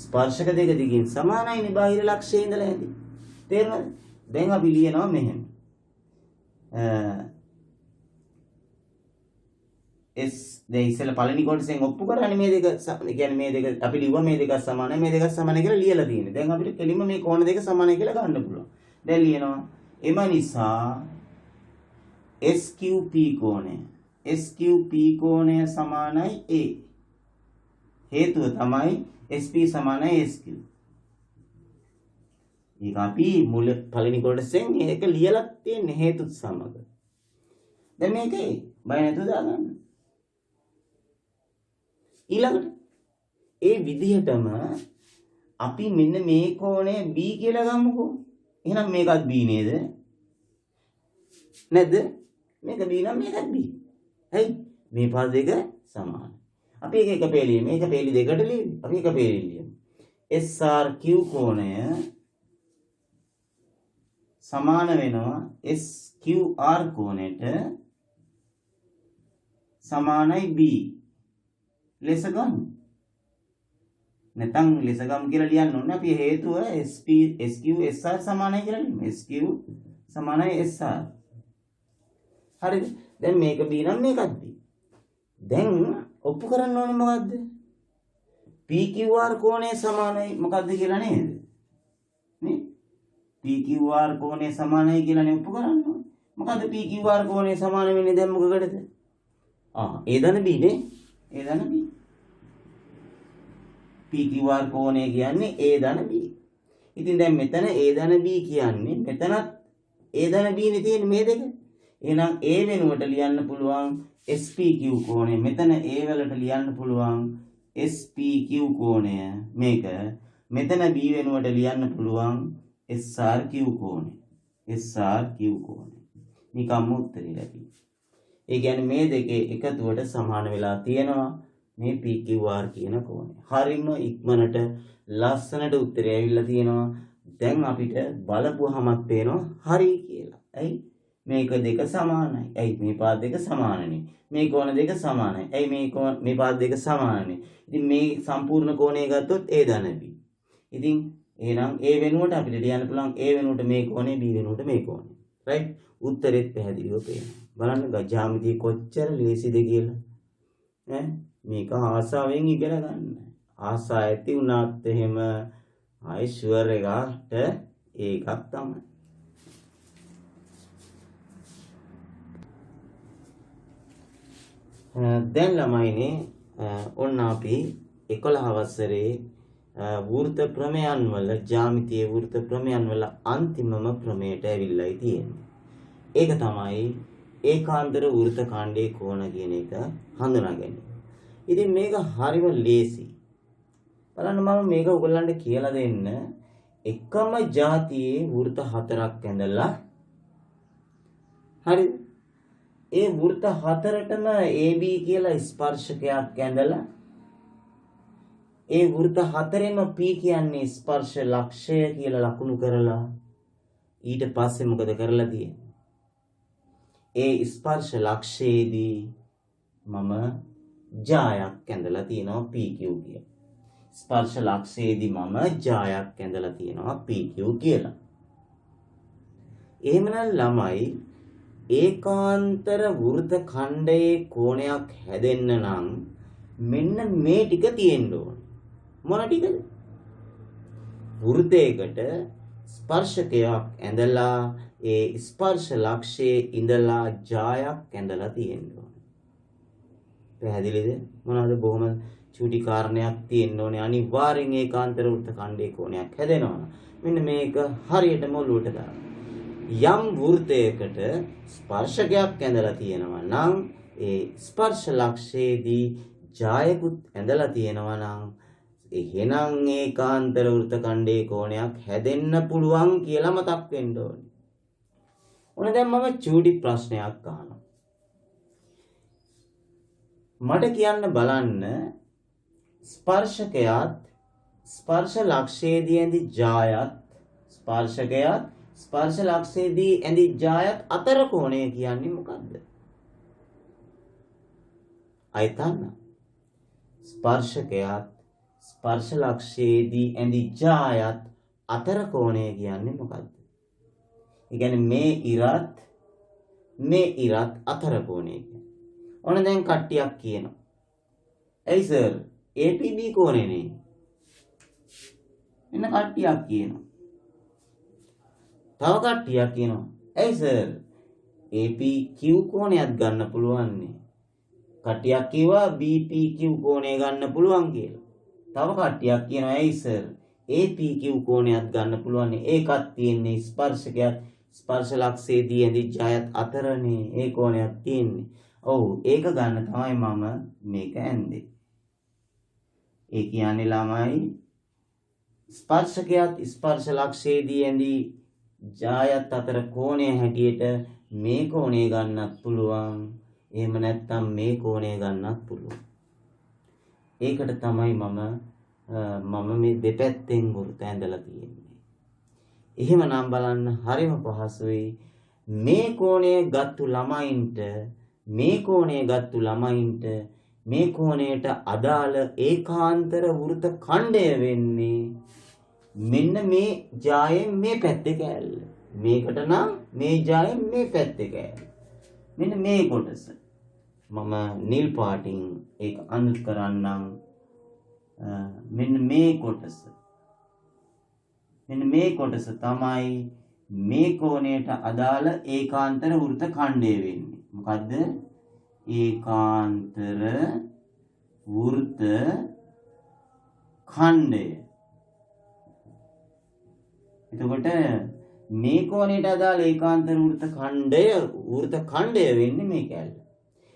ස්පර්ශක දෙක දිගින් සමානයිනේ බාහිර ලක්ෂයේ ඉඳලා ඇති. තේරුණාද? දැන් අපි ලියනවා මෙහෙම. දැන් ඉස්සෙල්ලා පළවෙනි කොටසෙන් ඔප්පු කරන්නේ මේ දෙක කියන්නේ මේ දෙක අපි ලිව්වා මේ දෙක සමානයි මේ දෙක සමානයි කියලා ලියලා තියෙන්නේ. දැන් අපිට කෙලින්ම මේ කෝණ දෙක සමානයි කියලා ගන්න පුළුවන්. දැන් ලියනවා එම නිසා SQP කෝණය සමානයි A. හේතුව තමයි SP සමානයි SQ. ඒක අපි මුල පළවෙනි කොටසෙන් මේක ලියලා තියෙන හේතුත් සමග. දැන් මේකේ බය නැතුව දාගන්න. ඊළඟට ඒ විදිහටම අපි මෙන්න මේ කෝණය B කියලා ගමුකෝ. එහෙනම් මේකත් B නේද? නැද්ද? මේක B නම් මේකත් B. හරි. මේ පද දෙක සමාන. අපි එක පේලිය මේක පේලි දෙකට ලියමු. අපි එක පේලි ලියමු. SRQ කෝණය සමාන වෙනවා SQR කෝණයට සමානයි B ලෙස ගන්න. නැත්නම් ලෙස ගම් කියලා ලියන්න ඕනේ. අපි හේතුව SQ SR සමානයි කියලා ලියමු. SQ සමානයි SR. හරිද? දැන් මේක B නම් මේකත් B. දැන් ඔප්පු කරන්න ඕනේ මොකද්ද? PQR කෝණය සමානයි මොකද්ද කියලා නේද? නේ? PQR කෝණය සමානයි කියලා නේ ඔප්පු කරන්න ඕනේ. මොකද්ද PQR කෝණය සමාන වෙන්නේ දැන් මොකකටද? A ධන B නේ. A ධන B. PQR කෝණය කියන්නේ A ධන B. ඉතින් දැන් මෙතන A ධන B කියන්නේ මෙතනත් A ධන B නේ තියෙන්නේ මේ දෙක. එහෙනම් A වෙනුවට ලියන්න පුළුවන් SPQ කෝණය. මෙතන A වලට ලියන්න පුළුවන් SPQ කෝණය මේක. මෙතන B වෙනුවට ලියන්න පුළුවන් SRQ කෝණය. SRQ කෝණය. නිකම්ම උත්තරේ ලැබි. ඒ කියන්නේ මේ දෙකේ එකතුවට සමාන වෙලා තියෙනවා මේ PQR කියන කෝණය. හරිම ඉක්මනට ලස්සනට උත්තරය ඇවිල්ලා තියෙනවා. දැන් අපිට බලපුවහමත් පේනවා හරි කියලා. ඇයි? මේක දෙක සමානයි. ඇයි මේ පාද දෙක සමානනේ. මේ කෝණ දෙක සමානයි. ඇයි මේ පාද දෙක සමානනේ. ඉතින් මේ සම්පූර්ණ කෝණය ගත්තොත් A ධන B. ඉතින් එහෙනම් A වෙනුවට අපිට ලියන්න පුළුවන් A වෙනුවට මේ කෝණය B වෙනුවට මේ කෝණය. රයිට්? උත්තරෙත් පැහැදිලිව පේනවා. බලන්න ජ්‍යාමිතිය කොච්චර ලේසිද කියලා. ඈ මේක ආසාවෙන් ඉගෙන ගන්න. ආසා ඇති වුණාත් එහෙම ආයි ෂුවර් එකට ඒකක් තමයි. දැන් ළමයිනේ ඔන්න අපි 11 වසරේ වෘත්ත ප්‍රමේයන් වල ජ්‍යාමිතියේ වෘත්ත ප්‍රමේයන් වල අන්තිමම ප්‍රමේයට ඇවිල්ලායි තියෙන්නේ. ඒක තමයි ඒකාන්තර වෘත්ත ඛණ්ඩයේ කෝණ කියන එක හඳුනා ගැනීම. ඉතින් මේක හරිම ලේසි. බලන්න මම මේක ඔයගොල්ලන්ට කියලා දෙන්න. එකම જાතියේ වෘත්ත හතරක් ඇඳලා හරි ඒ වෘත්ත හතරටම AB කියලා ස්පර්ශකයක් ඇඳලා ඒ වෘත්ත හතරෙම P කියන්නේ ස්පර්ශ ලක්ෂය කියලා ලකුණු කරලා ඊට පස්සේ මොකද කරලා තියෙන්නේ? ඒ ස්පර්ශ ලක්ෂයේදී මම ජායක් ඇඳලා තියෙනවා PQ කියලා. ස්පර්ශ ලක්ෂයේදී මම ජායක් ඇඳලා තියෙනවා PQ කියලා. එහෙමනම් ළමයි ඒකාන්තර වෘත්ත ඛණ්ඩයේ කෝණයක් හැදෙන්න නම් මෙන්න මේ ටික තියෙන්න ඕනේ. මොන ටිකද? වෘතයකට ස්පර්ශකයක් ඇඳලා ඒ ස්පර්ශ ලක්ෂයේ ඉඳලා ජායක් ඇඳලා තියෙන්න ඕනේ. පැහැදිලිද? මොනවාද බොහොම චූටි කාරණයක් තියෙන්න ඕනේ. අනිවාර්යෙන් ඒකාන්තර වෘත්ත ඛණ්ඩයේ කෝණයක් හැදෙනවා. මෙන්න මේක හරියටම ඔලුවට දාන්න. යම් වෘතයකට ස්පර්ශකයක් ඇඳලා තියෙනවා නම් ඒ ස්පර්ශ ලක්ෂයේදී ජායකුත් ඇඳලා තියෙනවා නම් එහෙනම් ඒකාන්තර වෘත්ත ඛණ්ඩයේ කෝණයක් හැදෙන්න පුළුවන් කියලා මතක් වෙන්න ඕනේ. ඔන්න දැන් මම චූටි ප්‍රශ්නයක් අහනවා. මට කියන්න බලන්න ස්පර්ශකයාත් ස්පර්ශ ලක්ෂයේදී ඇඳි ජායත් ස්පර්ශකයාත් ස්පර්ශ ලක්ෂයේදී ඇඳි ජායත් අතර කෝණය කියන්නේ මොකද්ද? අයතන ස්පර්ශකයාත් ස්පර්ශ ලක්ෂයේදී ඇඳි ජායත් අතර කෝණය කියන්නේ මොකද්ද? ඒ කියන්නේ මේ ඉරත් අතර කෝණය කියන්නේ. ඔන්න දැන් කට්ටියක් කියනවා. "ඇයි සර් APB කෝණේ නේ?" එන්න කට්ටියක් කියනවා. තව කට්ටියක් කියනවා. "ඇයි සර් APQ කෝණයක් ගන්න පුළුවන් නේ?" කට්ටියක් කිව්වා BPQ කෝණය ගන්න පුළුවන් කියලා. තව කට්ටියක් කියනවා "ඇයි සර් APQ කෝණයක් ගන්න පුළුවන් නේ? ඒකත් තියෙන්නේ ස්පර්ශකයක් ස්පර්ශ ලක්ෂයේදී ඇඳි ජායත් අතරනේ ඒ කෝණයක් තියෙන්නේ." ඔව් ඒක ගන්න තමයි මම මේක ඇන්දේ. ඒ කියන්නේ ළමයි ස්පර්ශකයක් ස්පර්ශ ලක්ෂයේදී ඇඳි ජායත් අතර කෝණය හැටියට මේ කෝණය ගන්නත් පුළුවන්. එහෙම නැත්නම් මේ කෝණය ගන්නත් පුළුවන්. ඒකට තමයි මම මේ දෙපැත්තෙන් වෘත ඇඳලා තියෙන්නේ. එහෙමනම් බලන්න හරිම පහසුයි. මේ කෝණය ගත්තු ළමයින්ට මේ කෝණයට අදාළ ඒකාන්තර වෘත ඛණ්ඩය වෙන්නේ මෙන්න මේ ජායෙන් මේ පැත්තේ කෑල්ල. මේකට නම් මේ ජායෙන් මේ පැත්තේ කෑල්ල. මෙන්න මේ කොටස. මම නිල් පාටින් ඒක අඳුර කරන්නම්. මෙන්න මේ කොටස. මෙන්න මේ කොටස තමයි මේ කෝණයට අදාළ ඒකාන්තර වෘත ඛණ්ඩය වෙන්නේ. මොකද්ද? ඒකාන්තර වෘත ඛණ්ඩය. එතකොට මේ කෝණයට අදාළ ඒකාන්තර වෘත්ත ඛණ්ඩය වෙන්නේ මේ කැල්ල.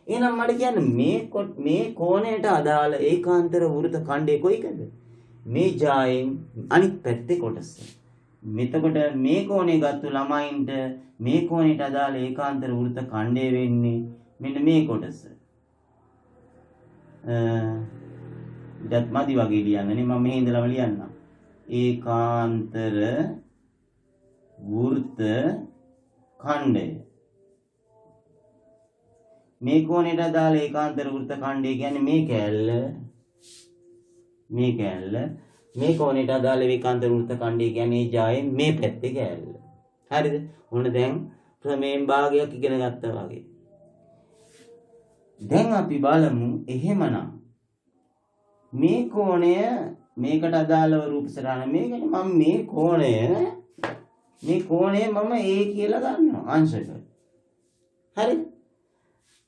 එහෙනම් මට කියන්න මේ කෝණයට අදාළ ඒකාන්තර වෘත්ත ඛණ්ඩය කොයිකද? මේ ජායෙන් අනිත් පැත්තේ කොටස. මෙතකොට මේ කෝණය ගත්ත ළමයින්ට මේ කෝණයට අදාළ ඒකාන්තර වෘත්ත ඛණ්ඩය වෙන්නේ මෙන්න මේ කොටස. ඊටත් මදි වගේ ලියන්නනේ මම මෙහි ඉඳලාම ලියන්නම්. ඒකාන්තර වෘත්ත ඛණ්ඩය. මේ කෝණයට අදාළ ඒකාන්තර වෘත්ත ඛණ්ඩය කියන්නේ මේ කැල්ල මේ කෝණයට අදාළ ඒකාන්තර වෘත්ත ඛණ්ඩය කියන්නේ ජායෙන් මේ පැත්තේ කැල්ල. හරිද? ඔන්න දැන් ප්‍රමේයෙන් භාගයක් ඉගෙන ගත්තා වගේ. දැන් අපි බලමු එහෙමනම් මේ කෝණය මේකට අදාළව රූප සටහන මේකනේ මම මේ කෝණය මම A කියලා ගන්නවා අංශක. හරිද?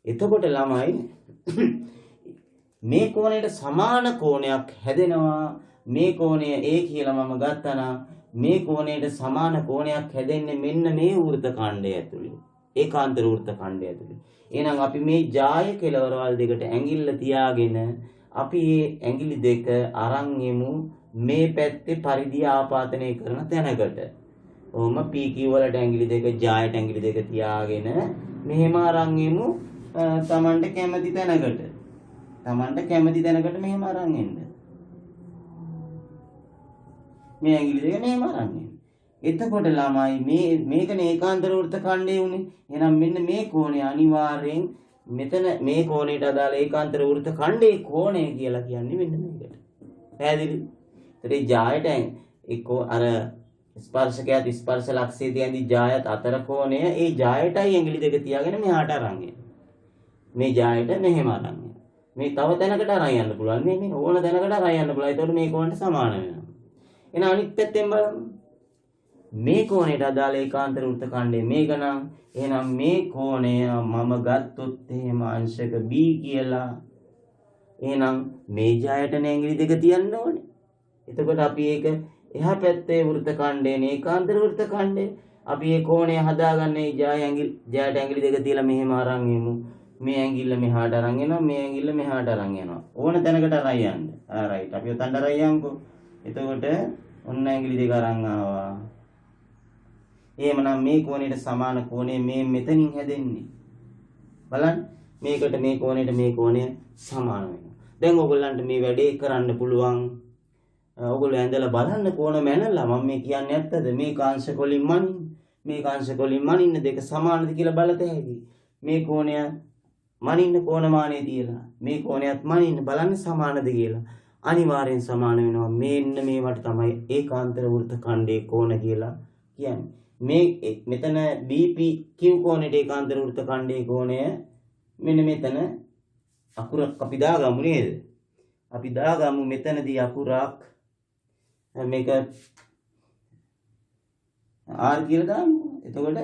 එතකොට ළමයි මේ කෝණයට සමාන කෝණයක් හැදෙනවා. මේ කෝණය A කියලා මම ගත්තා නම් මේ කෝණයට සමාන කෝණයක් හැදෙන්නේ මෙන්න මේ වෘත්ත ඛණ්ඩය ඇතුලේ. ඒකාන්තර වෘත්ත ඛණ්ඩය ඇතුලේ. එහෙනම් අපි මේ ජාය කෙලවරවල් දෙකට ඇඟිල්ල තියාගෙන අපි මේ ඇඟිලි දෙක අරන් යමු මේ පැත්තේ පරිධිය ආපාතනය කරන තැනකට. ඔහොම PQ වලට ඇඟිලි දෙක ජායට ඇඟිලි දෙක තියාගෙන මෙහෙම අරන් යමු තමන්ට කැමති තැනකට. මෙහෙම අරන් එන්න. මේ ඇඟිලි දෙක මෙහෙම අරන් එන්න. එතකොට ළමයි මේකනේ ඒකාන්තර වෘත්ත ඛණ්ඩය උනේ. එහෙනම් මෙන්න මේ කෝණය අනිවාර්යෙන් මෙතන මේ කෝණයට අදාළ ඒකාන්තර වෘත්ත ඛණ්ඩයේ කෝණය කියලා කියන්නේ මෙන්න මේකට. පැහැදිලිද? ඒතරේ ජායට එක්කෝ අර ස්පර්ශකයත් ස්පර්ශ ලක්ෂයේ තියෙන ජායත් අතර කෝණය ඒ ජායටයි ඇඟිලි දෙක තියාගෙන මෙහාට අරන් යන්න. මේ ජායට මෙහෙම අරන් යන්න. මේ තව තැනකට අරන් යන්න පුළුවන්. මේ ඕන තැනකට අරන් යන්න පුළුවන්. ඒතකොට මේ කෝණයට සමාන වෙනවා. එහෙනම් අනිත් පැත්තෙන් බලමු. මේ කෝණයට අදාළ ඒකාන්තර වෘත්ත ඛණ්ඩය මේක නම් එහෙනම් මේ කෝණය මම ගත්තොත් එහෙම අංශක B කියලා. එහෙනම් මේ ජායට ඇඟිලි දෙක තියන්න ඕනේ. එතකොට අපි ඒක එහා පැත්තේ වෘත්ත ඛණ්ඩයේ ඒකාන්තර වෘත්ත ඛණ්ඩය අපි මේ කෝණය හදාගන්නේ ජායට ඇඟිලි දෙක තියලා මෙහෙම අරන් යමු. මේ ඇඟිල්ල මෙහාට අරන් එනවා මේ ඇඟිල්ල මෙහාට අරන් යනවා. ඕන තැනකට අරන් යන්න. රයිට් අපි උතන්ට අරන් යමුකෝ. එතකොට ඔන්න ඇඟිලි දෙක අරන් ආවා. එහෙමනම් මේ කෝණයට සමාන කෝණය මේ මෙතනින් හැදෙන්නේ. බලන්න මේකට මේ කෝණයට මේ කෝණය සමාන වෙනවා. දැන් ඔයගොල්ලන්ට මේ වැඩේ කරන්න පුළුවන්. ඔයගොල්ලෝ ඇඳලා බලන්න කෝණ මැනලා මම මේ කියන්නේ ඇත්තද? මේ කාංශක වලින් මනින්න. මේ කාංශක වලින් මනින්න දෙක සමානද කියලා බලත හැකියි. මේ කෝණය මනින්න කෝණමානය තියලා මේ කෝණයත් මනින්න බලන්න සමානද කියලා. අනිවාර්යෙන් සමාන වෙනවා. මෙන්න මේවට තමයි ඒකාන්තර වෘත්ත ඛණ්ඩයේ කෝණ කියලා කියන්නේ. මේ මෙතන BPQ කෝණයට ඒකාන්තර වෘත්ත ඛණ්ඩයේ කෝණය මෙන්න මෙතන අකුරක් අපි දාගමු නේද? අපි දාගමු මෙතනදී අකුරක් මේක R කියලා දාමු. එතකොට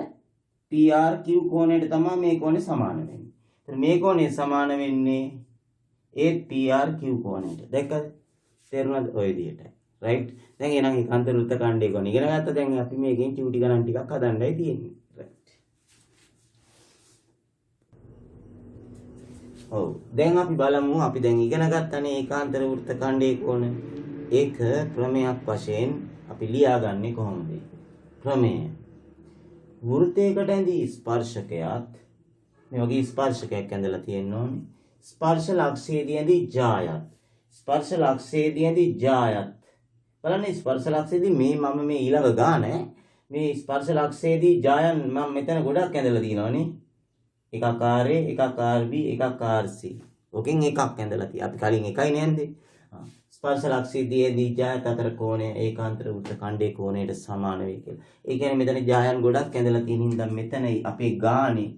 PRQ කෝණයට තමයි මේ කෝණය සමාන වෙන්නේ. එතන මේ කෝණය සමාන වෙන්නේ ඒ PRQ කෝණයට. දැක්කද? තේරුණාද ඔය විදිහට? රයිට්. දැන් එහෙනම් ඒකාන්තර වෘත්ත ඛණ්ඩයේ කෝණ ඉගෙන ගත්තා. දැන් අපි මේකෙන් චූටි ගණන් ටිකක් හදන්නයි තියෙන්නේ. රයිට්. ඔව්. දැන් අපි බලමු අපි දැන් ඉගෙන ගත්තනේ ඒකාන්තර වෘත්ත ඛණ්ඩයේ කෝණ. ඒක ක්‍රමයක් වශයෙන් අපි ලියාගන්නේ කොහොමද? ක්‍රමය. වෘත්තයකට ඇඳි ස්පර්ශකයක් මේ වගේ ස්පර්ශකයක් ඇඳලා තියෙන්න ඕනේ. ස්පර්ශ ලක්ෂයේදී ඇඳි ජායත්. ස්පර්ශ ලක්ෂයේදී ඇඳි ජායත්. බලන්න ස්පර්ශ ලක්ෂයේදී මම මේ ඊළඟ ගාන මේ ස්පර්ශ ලක්ෂයේදී ජායන් මම මෙතන ගොඩක් ඇඳලා තියෙනවානේ. එකක් R එකක් RB එකක් RC. ඔකෙන් එකක් ඇඳලා තියෙනවා. අපි කලින් එකයි නෑන්දේ. ස්පර්ශ ලක්ෂයේදී ජායත් අතර කෝණය ඒකාන්තර වෘත්ත ඛණ්ඩයේ කෝණයට සමාන වෙයි කියලා. ඒ කියන්නේ මෙතන ජායන් ගොඩක් ඇඳලා තියෙන හින්දා මෙතන අපේ ගානේ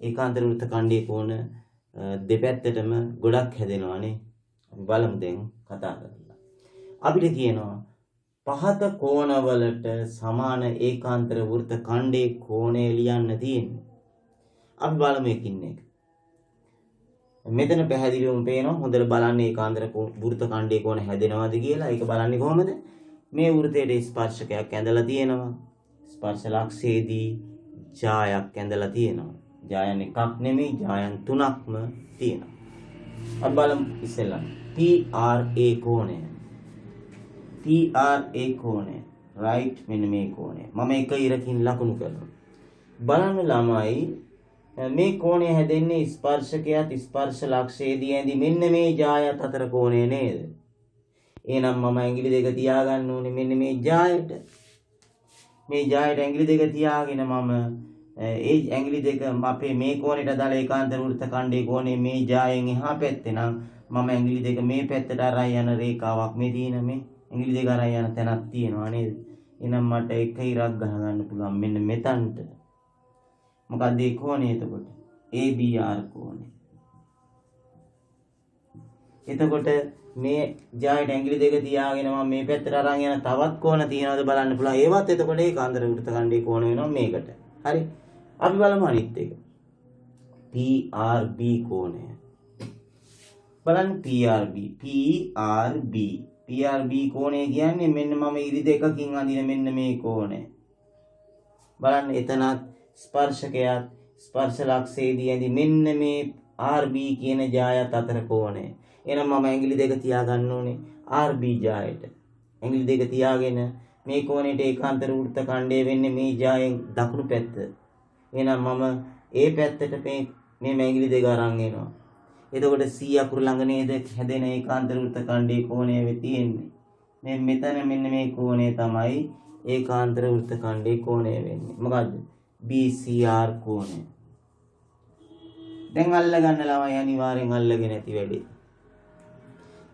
ඒකාන්තර වෘත්ත ඛණ්ඩයේ කෝණ දෙපැත්තටම ගොඩක් හැදෙනවානේ. අපි බලමු දැන් කතා කරලා. අපිට කියනවා පහත කෝණවලට සමාන ඒකාන්තර වෘත්ත ඛණ්ඩයේ කෝණය ලියන්න තියෙන්නේ. අපි බලමු එකින් එක. මෙතන පැහැදිලිවම පේනවා හොඳට බලන්න ඒකාන්තර වෘත්ත ඛණ්ඩයේ කෝණ හැදෙනවද කියලා. ඒක බලන්නේ කොහොමද? මේ වෘතයේ ස්පර්ශකයක් ඇඳලා තියෙනවා. ස්පර්ශ ලක්ෂයේදී ජායක් ඇඳලා තියෙනවා. ජායන් එකක් නෙමෙයි ජායන් 3ක්ම තියෙනවා. අපි බලමු ඉස්සෙල්ලා PRA කෝණය. PRA කෝණය. right මෙන්න මේ කෝණය. මම එක ඉරකින් ලකුණු කරනවා. බලන්න ළමයි මේ කෝණය හැදෙන්නේ ස්පර්ශකයත් ස්පර්ශ ලක්ෂයේදී ඇඳි මෙන්න මේ ජායත් අතර කෝණය නේද? එහෙනම් මම ඇඟිලි දෙක තියාගන්න ඕනේ මෙන්න මේ ජායට. මේ ජායට ඇඟිලි දෙක තියාගෙන මම ඒ ඇඟිලි දෙක අපේ මේ කෝණයට දාලා ඒකාන්තර වෘත්ත ඛණ්ඩයේ කෝණය මේ ජායෙන් එහා පැත්තේ නම් මම ඇඟිලි දෙක මේ පැත්තට අරන් යන රේඛාවක් මේ තියෙන මේ ඇඟිලි දෙක අරන් යන තැනක් තියෙනවා නේද? එහෙනම් මට එක ඉරක් ගහ ගන්න පුළුවන් මෙන්න මෙතනට. මොකක්ද මේ කෝණය එතකොට? ABR කෝණය. එතකොට මේ ජායට ඇඟිලි දෙක තියාගෙන මම මේ පැත්තට අරන් යන තවත් කෝණ තියනවාද බලන්න පුළුවන්. ඒවත් එතකොට ඒකාන්තර වෘත්ත ඛණ්ඩයේ කෝණ වෙනවා මේකට. හරි. අපි බලමු අනිත් එක. PRB කෝණය. බලන්න PRB කෝණය කියන්නේ මෙන්න මම ඉරි දෙකකින් අඳින මෙන්න මේ කෝණය. බලන්න එතනත් ස්පර්ශකයත් ස්පර්ශ ලක්ෂයේදී ඇඳි මෙන්න මේ RB කියන ජායත් අතර කෝණය. එහෙනම් මම ඇඟිලි දෙක තියා ගන්න ඕනේ RB ජායට. ඇඟිලි දෙක තියාගෙන මේ කෝණයට ඒකාන්තර වෘත්ත ඛණ්ඩය වෙන්නේ මේ ජායෙන් දකුණු පැත්ත. එහෙනම් මම ඒ පැත්තට මේ ඇඟිලි දෙක අරන් එනවා. එතකොට C අකුර ළඟ නේද හැදෙන ඒකාන්තර වෘත්ත ඛණ්ඩයේ කෝණය වෙ තියෙන්නේ. මේ මෙතන මෙන්න මේ කෝණය තමයි ඒකාන්තර වෘත්ත ඛණ්ඩයේ කෝණය වෙන්නේ. මොකද්ද? BCR කෝණය. දැන් අල්ල ගන්න ළමයි අනිවාර්යෙන් අල්ලගෙන ඇති වැඩි.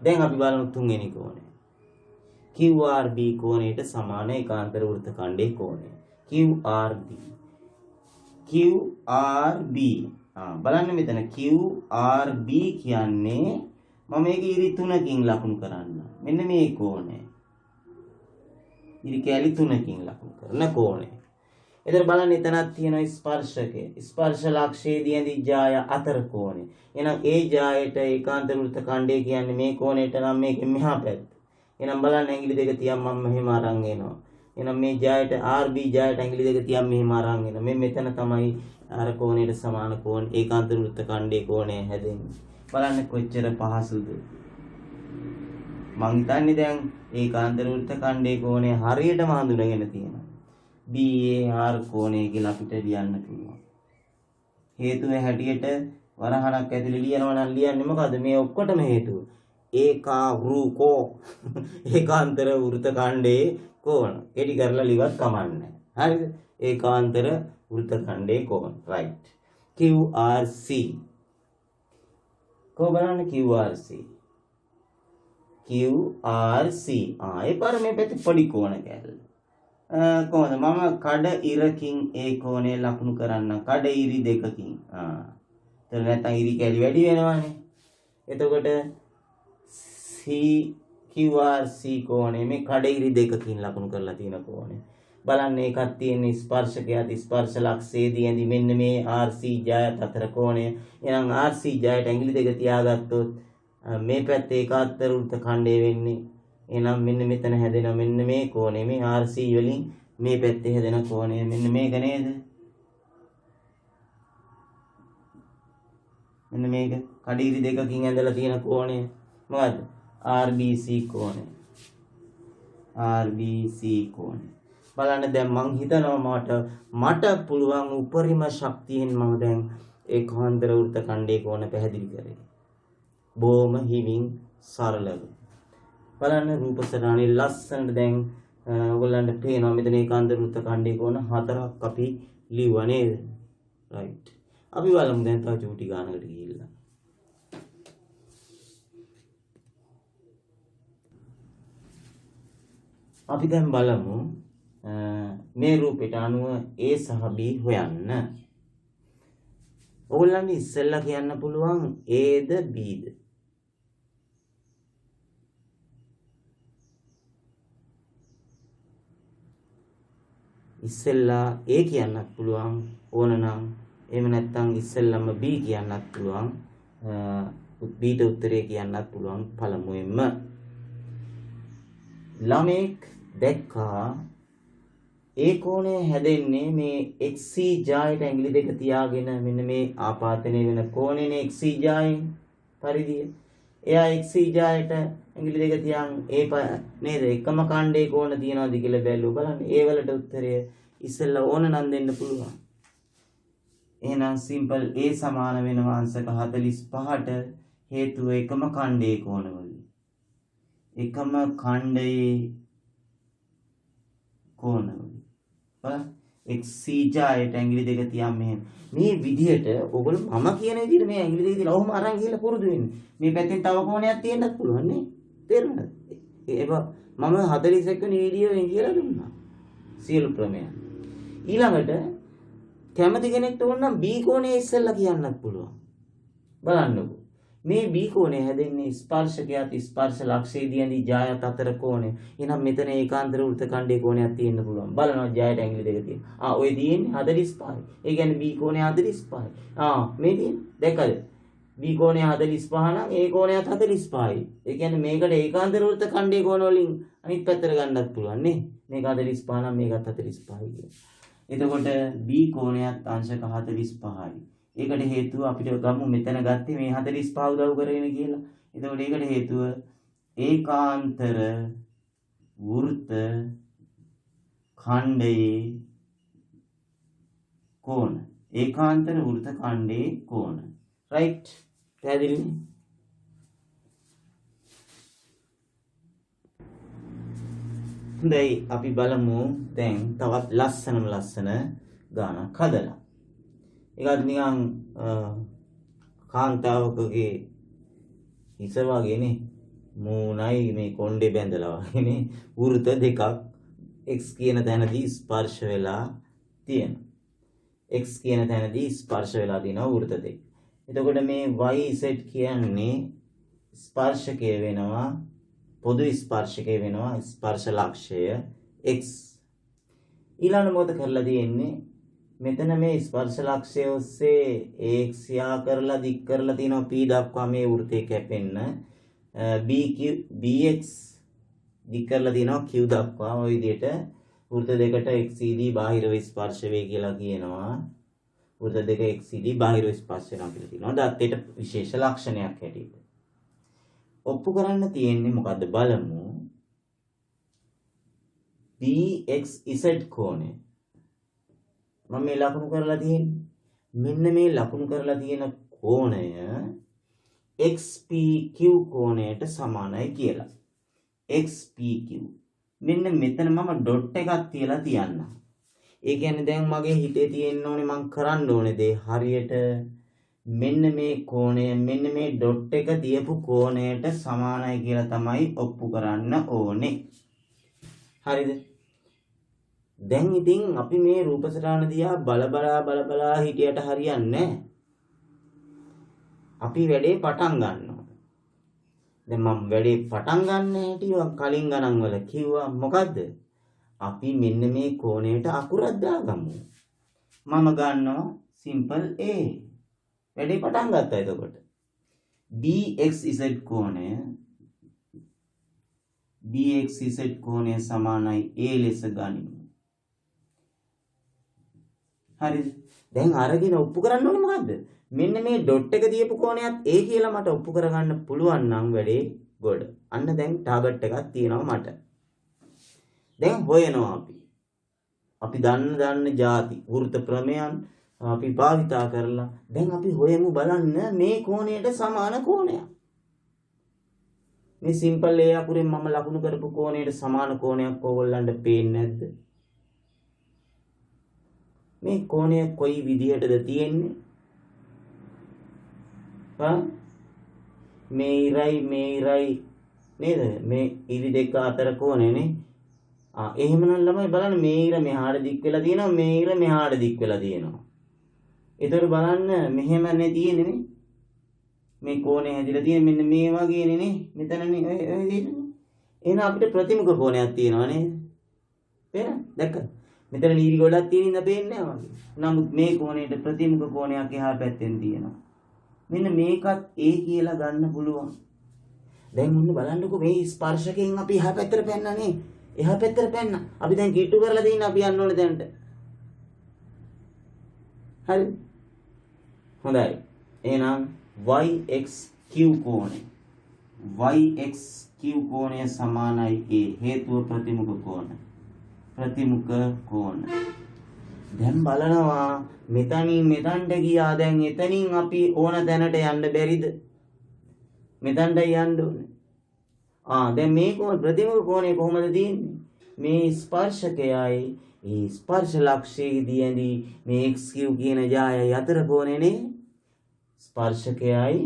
දැන් අපි බලමු තුන්වෙනි කෝණය. QRB කෝණයට සමාන ඒකාන්තර වෘත්ත ඛණ්ඩයේ කෝණය. QRB බලන්න මෙතන QRB කියන්නේ මම මේක ඉරි 3කින් ලකුණු කරන්න. මෙන්න මේ කෝණය. ඉරි කැලි 3කින් ලකුණු කරන කෝණය. එතන බලන්න එතනක් තියෙනවා ස්පර්ශකය. ස්පර්ශ ලක්ෂයේදී ඇඳි ජාය අතර කෝණය. එහෙනම් ඒ ජායට ඒකාන්තර වෘත්ත ඛණ්ඩය කියන්නේ මේ කෝණයට නම් මේකෙන් මෙහා පැත්ත. එහෙනම් බලන්න ඇඟිලි දෙක තියන් මම මෙහෙම අරන් එනවා. එහෙනම් මේ ජායට RB ජායට ඇඟිලි දෙක තියන් මෙහෙම අරන් එනවා. මේ මෙතන තමයි අර කෝණයට සමාන කෝණ ඒකාන්තර වෘත්ත ඛණ්ඩයේ කෝණය හැදෙන්නේ. බලන්න කොච්චර පහසුද. මං හිතන්නේ දැන් ඒකාන්තර වෘත්ත ඛණ්ඩයේ කෝණය හරියටම හඳුනගෙන තියෙනවා. BAR කෝණය කියලා අපිට ලියන්න පුළුවන්. හේතුව හැටියට වරහණක් ඇතුලේ ලියනවා නම් ලියන්නේ මොකද්ද? මේ ඔක්කොටම හේතුව. ඒකාවෘකෝ ඒකාන්තර වෘත්ත ඛණ්ඩයේ කෝණ. එඩි කරලා ලිවත් කමන්නේ. හරිද? ඒකාන්තර වෘත්ත ඛණ්ඩයේ කෝණ. right. QRC. කො බලන්න QRC. QRC. ඒ පාර මේ පැත්තේ පොඩි කෝණ කැල්ල. කොහොමද මම කඩ ඉරකින් ඒ කෝණය ලකුණු කරන්න. කඩ ඉරි දෙකකින්. එතන නැත්නම් ඉරි කැලි වැඩි වෙනවානේ. එතකොට QRC කෝණය මේ කඩ ඉරි දෙකකින් ලකුණු කරලා තියෙන කෝණය. බලන්න ඒකක් තියෙන ස්පර්ශකයත් ස්පර්ශ ලක්ෂයේදී ඇඳි මෙන්න මේ RC ජායත් අතර කෝණය. එහෙනම් RC ජායට ඇඟිලි දෙක තියාගත්තොත් මේ පැත්තේ ඒකාන්තර වෘත්ත ඛණ්ඩය වෙන්නේ. එහෙනම් මෙන්න මෙතන හැදෙන මෙන්න මේ කෝණය මේ RC වලින් මේ පැත්තේ හැදෙන කෝණය මෙන්න මේක නේද? මෙන්න මේක කඩිරි දෙකකින් ඇඳලා තියෙන කෝණය මොකද්ද? RBC කෝණය. RBC කෝණය. බලන්න දැන් මං හිතනවා මට පුළුවන් උපරිම ශක්තියෙන් මම දැන් ඒකාන්තර වෘත්ත ඛණ්ඩයේ කෝණ පැහැදිලි කරේ. බොහොම හිමින් සරලව. බලන්න රූප සටහනේ ලස්සනට දැන් ඔයගොල්ලන්ට පේනවා මෙතන ඒකාන්තර වෘත්ත ඛණ්ඩයේ කෝණ 4ක් අපි ලිව්වා නේද? right. අපි බලමු දැන් තව චූටි ගානකට ගිහිල්ලා. අපි දැන් බලමු මේ රූපයට අනුව A සහ B හොයන්න. ඔයගොල්ලන්ට ඉස්සෙල්ලා කියන්න පුළුවන් Aද Bද? ඉස්සෙල්ලා A කියන්නත් පුළුවන් ඕනනම්. එහෙම නැත්නම් ඉස්සෙල්ලාම B කියන්නත් පුළුවන්. Bට උත්තරේ කියන්නත් පුළුවන් පළමුවෙන්ම. ළමෙක් දැක්කා ඒ කෝණය හැදෙන්නේ මේ XC/යට ඇඟිලි දෙක තියාගෙන මෙන්න මේ ආපාතනය වෙන කෝණයනේ XC/යෙන් පරිදිය. එයා XC/යට ඇඟිලි දෙක තියන් නේද එකම ඛණ්ඩේ කෝණ තියනවාද කියලා බැලුවා බලන්න. ඒ වලට උත්තරය ඉස්සෙල්ලා ඕන නම් දෙන්න පුළුවන්. එහෙනම් සිම්පල් A සමාන වෙනවා අංශක 45ට හේතුව එකම ඛණ්ඩේ කෝණවල. එකම ඛණ්ඩයේ කෝණවල. බලන්න XC/යට ඇඟිලි දෙක තියන් මෙහෙම. මේ විදිහට ඔයගොල්ලෝ මම කියන විදිහට මේ ඇඟිලි දෙක තියලා ඔහොම අරන් ගිහලා පුරුදු වෙන්න. මේ පැත්තෙන් තව කෝණයක් තියෙන්නත් පුළුවන් නේ. තේරුණාද? ඒක මම 41 වෙනි වීඩියෝෙන් කියලා දුන්නා. සියලු ප්‍රමේය. ඊළඟට කැමති කෙනෙක්ට ඕන නම් B කෝණය ඉස්සෙල්ලා කියන්නත් පුළුවන්. බලන්නකෝ. මේ B කෝණය හැදෙන්නේ ස්පර්ශකයාත් ස්පර්ශ ලක්ෂයේදී ජායත් අතර කෝණය. එහෙනම් මෙතන ඒකාන්තර වෘත්ත ඛණ්ඩයේ කෝණයක් තියෙන්න පුළුවන්. බලනවා ජායට ඇඟිලි දෙක තියෙන. ඔය තියෙන්නේ 45. ඒ කියන්නේ B කෝණය 45. මේ තියෙන්නේ දැකද? B කෝණය 45 නම් ඒ කෝණයත් 45යි. ඒ කියන්නේ මේකට ඒකාන්තර වෘත්ත ඛණ්ඩයේ කෝණ වලින් අනිත් පැත්තට ගන්නත් පුළුවන් නේ. මේක 45 නම් මේකත් 45යි කියන්නේ. එතකොට B කෝණයත් අංශක 45යි. ඒකට හේතුව අපිට ගමු මෙතන ගත්තේ මේ 45 උදව් කරගෙන කියලා. එතකොට ඒකට හේතුව ඒකාන්තර වෘත්ත ඛණ්ඩයේ කෝණ. ඒකාන්තර වෘත්ත ඛණ්ඩයේ කෝණ. රයිට්? පැහැදිලිනේ? හොඳයි අපි බලමු දැන් තවත් ලස්සන ගානක් හදලා. ඒකත් නිකන් කාන්තාවකගේ හිස වගේනේ මූණයි මේ කොණ්ඩේ බැඳලා වගේනේ වෘත දෙකක් x කියන තැනදී ස්පර්ශ වෙලා තියෙනවා. x කියන තැනදී ස්පර්ශ වෙලා තියෙනවා වෘත දෙක. එතකොට මේ y z කියන්නේ ස්පර්ශකය වෙනවා පොදු ස්පර්ශකය වෙනවා ස්පර්ශ ලක්ෂය x. ඊළඟ මොකද කරලා තියෙන්නේ මෙතන මේ ස්පර්ශ ලක්ෂය ඔස්සේ x යා කරලා දික් කරලා තිනවා p දක්වා මේ වෘතේ කැපෙන්න bx දික් කරලා තිනවා q දක්වා ওই විදිහට වෘත දෙකට xcd බාහිරව ස්පර්ශ වේ කියලා කියනවා. වෘත දෙක xcd බාහිරව ස්පර්ශ වෙනවා කියලා කියනවා. දත්තේට විශේෂ ලක්ෂණයක් හැටියට. ඔප්පු කරන්න තියෙන්නේ මොකද්ද බලමු. bxz කෝණය. මම මේ ලකුණු කරලා තියෙන්නේ. මෙන්න මේ ලකුණු කරලා තියෙන කෝණය xpq කෝණයට සමානයි කියලා. xpq. මෙන්න මෙතන මම ඩොට් එකක් තියලා තියන්නම්. ඒ කියන්නේ දැන් මගේ හිතේ තියෙන්න ඕනේ මම කරන්න ඕනේ දේ හරියට මෙන්න මේ කෝණය මෙන්න මේ ඩොට් එක තියපු කෝණයට සමානයි කියලා තමයි ඔප්පු කරන්න ඕනේ. හරිද? දැන් ඉතින් අපි මේ රූප සටහන දිහා බල හිටියට හරියන්නේ නැහැ. අපි වැඩේ පටන් ගන්නවා. දැන් මම වැඩේ පටන් ගන්න හැටි කලින් ගණන් වල කිව්වා මොකද්ද? අපි මෙන්න මේ කෝණයට අකුරක් දාගමු. මම ගන්නවා සිම්පල් A. වැඩේ පටන් ගත්තා එතකොට. bxz කෝණය සමානයි A ලෙස ගනිමු. හරිද? දැන් අරගෙන ඔප්පු කරන්න ඕනේ මොකද්ද? මෙන්න මේ ඩොට් එක දීපු කෝණයත් A කියලා මට ඔප්පු කරගන්න පුළුවන් නම් වැඩේ ගොඩ. අන්න දැන් ටාගට් එකක් තියෙනවා මට. දැන් හොයනවා අපි දන්න ಜಾති වෘත්ත ප්‍රමේයන් අපි භාවිතා කරලා දැන් අපි හොයමු බලන්න මේ කෝණයට සමාන කෝණයක්. මේ සිම්පල් A අකුරෙන් මම ලකුණු කරපු කෝණයට සමාන කෝණයක් ඕගොල්ලන්ට පේන්නේ නැද්ද? මේ කෝණය කොයි විදිහටද තියෙන්නේ? මේ ඉරයි නේද? මේ ඉරි දෙක අතර කෝණයනේ. එහෙමනම් ළමයි බලන්න මේ ඉර මෙහාට දික් වෙලා තියෙනවා මේ ඉර මෙහාට දික් වෙලා තියෙනවා. ඒතර බලන්න මෙහෙමනේ තියෙන්නේ නේ. මේ කෝණය හැදිලා තියෙන මෙන්න මේ වගේනේ නේ. මෙතනනේ ඔය විදිහට. එහෙනම් අපිට ප්‍රතිමුඛ කෝණයක් තියෙනවා නේද? පේනද? දැක්කද? මෙතන නීරි ගොඩක් තියෙන ඉඳ පේන්නේ නැහැ වගේ. නමුත් මේ කෝණයට ප්‍රතිමුඛ කෝණයක් එහා පැත්තෙන් තියෙනවා. මෙන්න මේකත් A කියලා ගන්න පුළුවන්. දැන් ඔන්න බලන්නකෝ මේ ස්පර්ශකයෙන් අපි එහා පැත්තට පැන්නනේ. එහා පැත්තට පැන්න. අපි දැන් කිට්ටු කරලා දින්න අපි යන්න ඕනේ දැන්ට. හරි. හොඳයි. එහෙනම් yxq කෝණය. yxq කෝණය සමානයි a හේතුව ප්‍රතිමුඛ කෝණ. ප්‍රතිමුඛ කෝණ. දැන් බලනවා මෙතනින් මෙතනට ගියා. දැන් එතනින් අපි ඕන තැනට යන්න බැරිද? මෙතනට යන්න ඕනේ. දැන් මේ කෝණ ප්‍රතිමුඛ කෝණය කොහොමද තියෙන්නේ? මේ ස්පර්ශකයයි ඒ ස්පර්ශ ලක්ෂයේදී ඇඳි මේ xq කියන ජායයි අතර කෝණයනේ. ස්පර්ශකයයි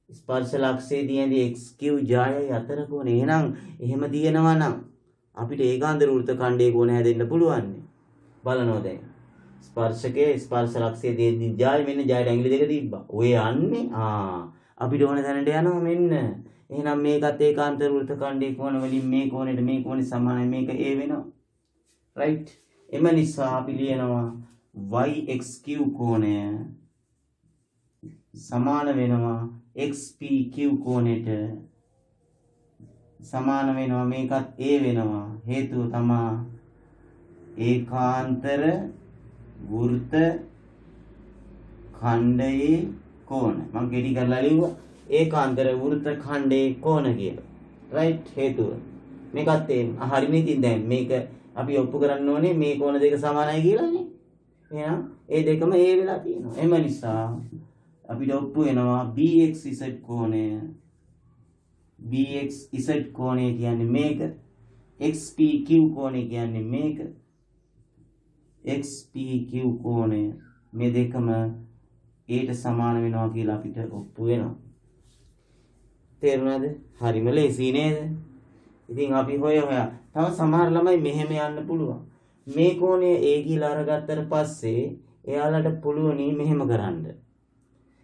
ස්පර්ශ ලක්ෂයේදී ඇඳි xq ජායයි අතර කෝණය. එහෙනම් එහෙම තියෙනවා නම් අපිට ඒකාන්ත වෘත්ත ඛණ්ඩයේ කෝණ හැදෙන්න පුළුවන්. බලනවා දැන්. ස්පර්ශකයේ ස්පර්ශ ලක්ෂයේදී ඇඳි ජාය මෙන්න ජායට ඇඟිලි දෙක තිබ්බා. ඔය යන්නේ අපිට ඕන තැනට යනවා මෙන්න. එහෙනම් මේකත් ඒකාන්ත වෘත්ත ඛණ්ඩයේ කෝණ වලින් මේ කෝණයට මේ කෝණය සමානයි. මේක a වෙනවා. right? එම නිසා අපි ලියනවා yxq කෝණය සමාන වෙනවා xpq කෝණයට සමාන වෙනවා. මේකත් a වෙනවා. හේතුව තමයි ඒකාන්තර වෘත්ත ඛණ්ඩයේ කෝණ. මම කෙටි කරලා ලිව්වා ඒකාන්තර වෘත්ත ඛණ්ඩයේ කෝණ කියලා. right? හේතුව මේකත් හරිනේ. ඉතින් දැන් මේක අපි ඔප්පු කරන්න ඕනේ මේ කෝණ දෙක සමානයි කියලානේ. එහෙනම් ඒ දෙකම a වෙලා තියෙනවා. එම නිසා අපිට ඔප්පු වෙනවා bxz කෝණය. bxz කෝණය කියන්නේ මේක. xpq කෝණය කියන්නේ මේක. xpq කෝණය මේ දෙකම aට සමාන වෙනවා කියලා අපිට ඔප්පු වෙනවා. තේරුණාද? හරිම ලේසි නේද? ඉතින් අපි හොයා තව සමහර ළමයි මෙහෙම යන්න පුළුවන්. මේ කෝණය a කියලා අරගත්තට පස්සේ එයාලට පුළුවනි මෙහෙම කරන්න.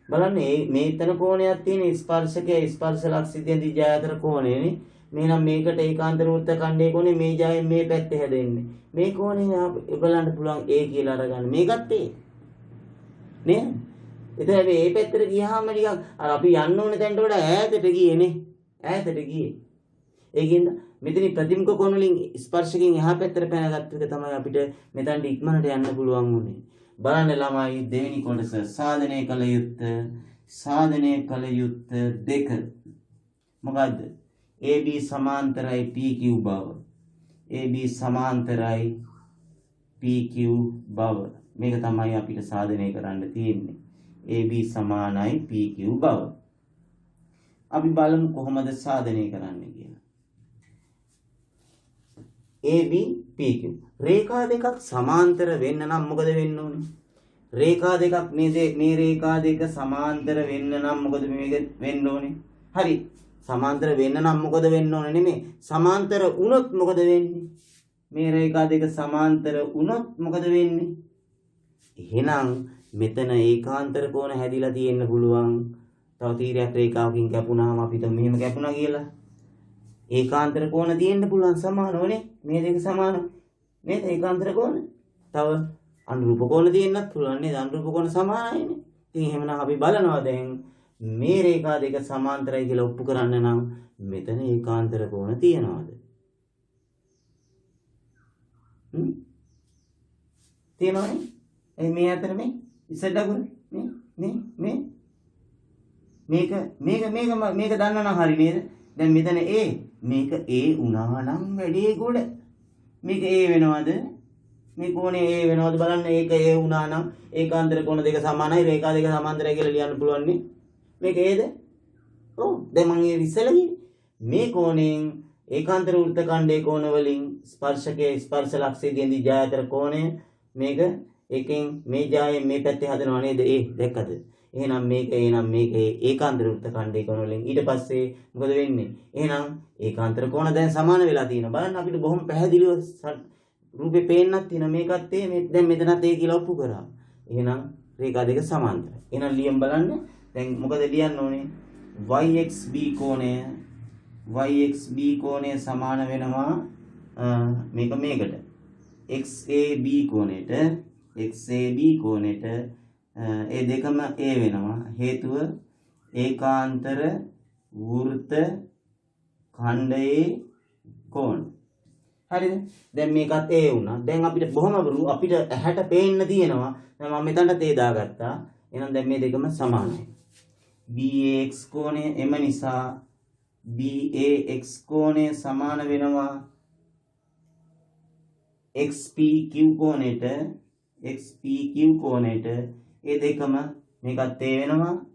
බලන්න මේතන කෝණයක් තියෙන ස්පර්ශකයේ ස්පර්ශ ලක්ෂිතයේදී ජය අතර කෝණයනේ. මෙහෙනම් මේකට ඒකාන්ත වෘත්ත ඛණ්ඩයේ කෝණය මේ ජයෙන් මේ පැත්තේ හැදෙන්නේ. මේ කෝණය බලන්න පුළුවන් a කියලා අරගන්න. මේකත් a නේද? එතන මේ පැත්තට ගියාම ටිකක් අපි යන්න ඕනේ තැනට වඩා ඈතට ගියේනේ. ඈතට ගියේ. ඒකින්ද මෙතන ප්‍රතිමුඛ කෝණ වලින් ස්පර්ශකයෙන් එහා පැත්තට පැනගත්ත එක තමයි අපිට මෙතනට ඉක්මනට යන්න පුළුවන් උනේ. බලන්න ළමයි දෙවෙනි කොටස සාධනය කළ යුත්ත දෙක. මොකද්ද? AB සමාන්තරයි PQ බව. AB සමාන්තරයි PQ බව. මේක තමයි අපිට සාධනය කරන්න තියෙන්නේ. AB සමානයි PQ බව. අපි බලමු කොහොමද සාධනය කරන්නේ කියලා. AB PQ රේඛා දෙකක් සමාන්තර වෙන්න නම් මොකද වෙන්න ඕනේ? රේඛා දෙකක් මේ රේඛා දෙක සමාන්තර වෙන්න නම් මොකද මේක වෙන්න ඕනේ? හරි. සමාන්තර වෙන්න නම් මොකද වෙන්න ඕනේ නෙමෙයි. සමාන්තර වුණොත් මොකද වෙන්නේ? මේ රේඛා දෙක සමාන්තර වුණොත් මොකද වෙන්නේ? එහෙනම් මෙතන ඒකාන්තර කෝණ හැදිලා තියෙන්න පුළුවන්. තව තීරයක් රේඛාවකින් කැපුණාම අපිට මෙහෙම කැපුණා කියලා. ඒකාන්තර කෝණ තියෙන්න පුළුවන් සමානවනේ. මේ දෙක සමාන නේද? ඒකාන්තර කෝණ. තව අනුරූප කෝණ තියෙන්නත් පුළුවන් නේද? අනුරූප කෝණ සමානයිනේ. ඉතින් එහෙමනම් අපි බලනවා දැන් මේ රේඛා දෙක සමාන්තරයි කියලා ඔප්පු කරන්න නම් මෙතන ඒකාන්තර කෝණ තියනවාද? තියනවනේ. මේ අතර මේ ඉස්සෙල්ලා මේක දන්නවනම් හරි නේද? දැන් මෙතන a මේක a වුණා නම් වැඩේ ගොඩ. මේක a වෙනවද? මේ කෝණය a වෙනවද බලන්න. ඒක a වුණා නම් ඒකාන්තර කෝණ දෙක සමානයි. රේඛා දෙක සමාන්තරයි කියලා ලියන්න පුළුවන් නේ. මේක aද? ඔව්. දැන් මම ඉස්සෙල්ලා කිව්වේ මේ කෝණයෙන් ඒකාන්තර වෘත්ත ඛණ්ඩයේ කෝණ වලින් ස්පර්ශකයේ ස්පර්ශ ලක්ෂයේදී ජය අතර කෝණය මේක එකෙන් මේ ජායෙන් මේ පැත්තේ හදනවා නේද? දැක්කද? එහෙනම් මේක ඒකාන්තර වෘත්ත ඛණ්ඩයේ කෝණ වලින් ඊට පස්සේ මොකද වෙන්නේ? එහෙනම් ඒකාන්තර කෝණ දැන් සමාන වෙලා තියෙනවා. බලන්න අපිට බොහොම පැහැදිලිව රූපේ පේන්නත් තියෙනවා. මේකත් දැන් මෙතනත් කියලා ඔප්පු කරා. එහෙනම් රේඛා දෙක සමාන්තරයි. එහෙනම් ලියමු බලන්න. දැන් මොකද ලියන්න ඕනේ? yxb කෝණය සමාන වෙනවා මේකට xab කෝණයට ඒ දෙකම a වෙනවා. හේතුව ඒකාන්තර වෘත්ත ඛණ්ඩයේ කෝණ. හරිද? දැන් මේකත් A වුණා. දැන් අපිට බොහොම අපිට ඇහැට පේන්න තියෙනවා. දැන් මම මෙතනට A දාගත්තා. එහෙනම් දැන් මේ දෙකම සමානයි. BAX කෝණය එම නිසා BAX කෝණය සමාන වෙනවා XPQ කෝණයට ඒ දෙකම මේකත් A වෙනවා.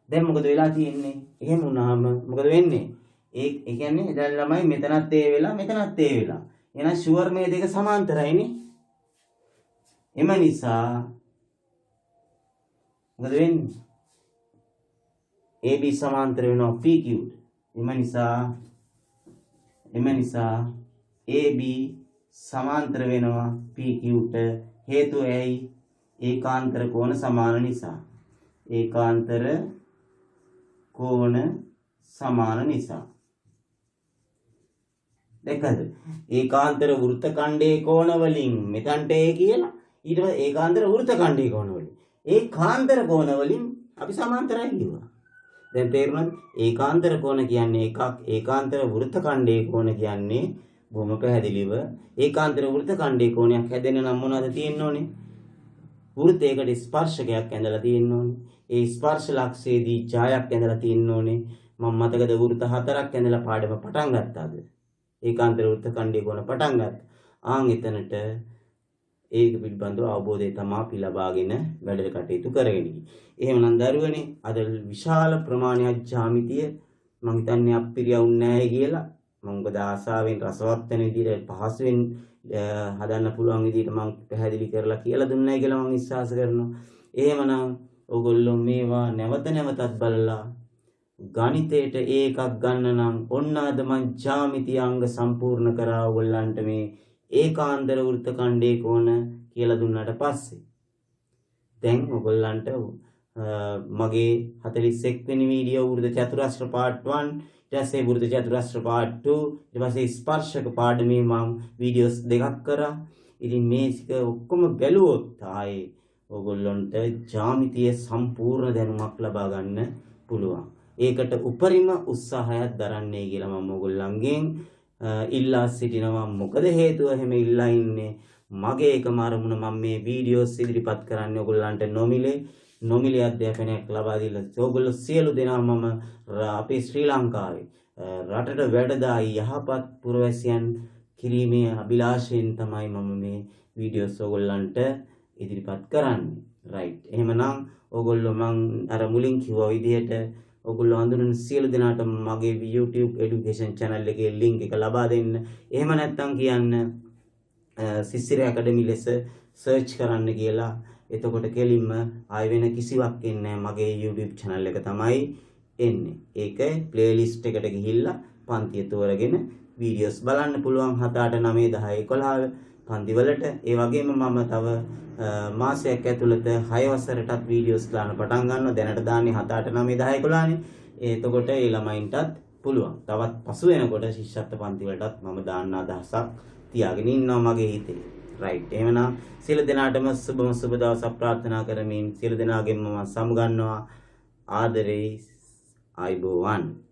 දැන් මොකද වෙලා තියෙන්නේ? එහෙම වුණාම මොකද වෙන්නේ? ඒ කියන්නේ දැන් ළමයි මෙතනත් A වෙලා මෙතනත් A වෙලා. එහෙනම් ෂුවර් මේ දෙක සමාන්තරයිනේ. එම නිසා මොකද වෙන්නේ? AB සමාන්තර වෙනවා PQ. එම නිසා AB සමාන්තර වෙනවා PQ ට. හේතුව ඇයි? ඒකාන්තර කෝණ සමාන නිසා. ඒකාන්තර කෝණ සමාන නිසා. දැක්කද? ඒකාන්තර වෘත්ත ඛණ්ඩයේ කෝණ වලින් මෙතනට A කියලා. ඊට පස්සේ ඒකාන්තර වෘත්ත ඛණ්ඩයේ කෝණ වලින්. ඒකාන්තර කෝණ වලින් අපි සමාන්තරයි කිව්වා. දැන් තේරුණාද? ඒකාන්තර කෝණ කියන්නේ එකක්. ඒකාන්තර වෘත්ත ඛණ්ඩයේ කෝණ කියන්නේ බොහොම පැහැදිලිව ඒකාන්තර වෘත්ත ඛණ්ඩයේ කෝණයක් හැදෙන්න නම් මොනවද තියෙන්න ඕනේ? වෘත්තයකට ස්පර්ශකයක් ඇඳලා තියෙන්න ඕනේ. ඒ ස්පර්ශ ලක්ෂයේදී ඡායක් ඇඳලා තියෙන්න ඕනේ. මම මතකද වෘත්ත 4ක් ඇඳලා පාඩම පටන් ගත්තාද? ඒකාන්තර වෘත්ත ඛණ්ඩයේ කෝණ පටන් ගත්තා. එතනට ඒක පිළිබඳව අවබෝධය තමයි අපි ලබාගෙන වැඩ කටයුතු කරගෙන ඉන්නේ. එහෙමනම් දරුවනේ අද විශාල ප්‍රමාණයක් ජ්‍යාමිතිය මම හිතන්නේ අපිරියවුන්නේ නැහැ කියලා. මම මොකද ආසාවෙන් රසවත් වෙන විදිහට පහසුවෙන් හදන්න පුළුවන් විදිහට මම පැහැදිලි කරලා කියලා දුන්නයි කියලා මම විශ්වාස කරනවා. එහෙමනම් ඔයගොල්ලෝ මේවා නැවත නැවතත් බලලා ගණිතයට ඒකක් ගන්න නම් ඔන්න අද මං ජ්‍යාමිති අංග සම්පූර්ණ කරා ඔයගොල්ලන්ට මේ ඒකාන්තර වෘත්ත ඛණ්ඩයේ කෝණ කියලා දුන්නාට පස්සේ දැන් ඔයගොල්ලන්ට මගේ 41 වෙනි වීඩියෝ වෘත්ත චතුරස්‍ර පාර්ට් 1 ඊට පස්සේ වෘත්ත චතුරස්‍ර පාර්ට් 2 ඊට පස්සේ ස්පර්ශක පාඩමේ මම වීඩියෝස් දෙකක් කරා. ඉතින් මේක ඔක්කොම බැලුවොත් ආයේ ඔයගොල්ලන්ට ජ්‍යාමිතිය සම්පූර්ණ දැනුමක් ලබා ගන්න පුළුවන්. ඒකට උපරිම උත්සාහයක් දරන්නේ කියලා මම ඔයගොල්ලන්ගෙන් ඉල්ලා සිටිනවා. මොකද හේතුව එහෙම ඉල්ලා ඉන්නේ මගේ එකම අරමුණ මම මේ වීඩියෝස් ඉදිරිපත් කරන්නේ ඔයගොල්ලන්ට නොමිලේ අධ්‍යාපනයක් ලබා දීලා ඔයගොල්ලෝ සියලු දෙනා මම අපේ ශ්‍රී ලංකාවේ රටට වැඩදා යහපත් පුරවැසියන් කිරීමේ අභිලාෂයෙන් තමයි මම මේ වීඩියෝස් ඔයගොල්ලන්ට ඉදිරිපත් කරන්නේ. රයිට්. එහෙමනම් ඔයගොල්ලෝ මම අර මුලින් කිව්වා විදිහට ඔයගොල්ලෝ හඳුනන සියලු දෙනාට මගේ YouTube education channel එකේ link එක ලබා දෙන්න. එහෙම නැත්නම් කියන්න සිසිර ඇකඩමි ලෙස search කරන්න කියලා. එතකොට කෙලින්ම ආය වෙන කිසිවක් එන්නේ මගේ YouTube channel එක තමයි එන්නේ. ඒක playlist එකට ගිහිල්ලා පන්තිය තෝරගෙන videos බලන්න පුළුවන් 7 8 9 10 11 පන්ති වලට. ඒ වගේම මම තව මාසයක් ඇතුළත 6 වසරටත් videos දාන්න පටන් ගන්නවා. දැනට දාන්නේ 7 8 9 10 11 නේ. එතකොට ඒ ළමයින්ටත් පුළුවන්. තවත් පසු වෙනකොට ශිෂ්‍යත්ව පන්ති වලටත් මම දාන්න අදහසක් තියාගෙන ඉන්නවා මගේ හිතේ. රයිට්. එහෙමනම් සියලු දෙනාටම සුබ දවසක් ප්‍රාර්ථනා කරමින් සියලු දෙනාගෙන්ම මම සමුගන්නවා. ආදරේ ආයුබෝවන්.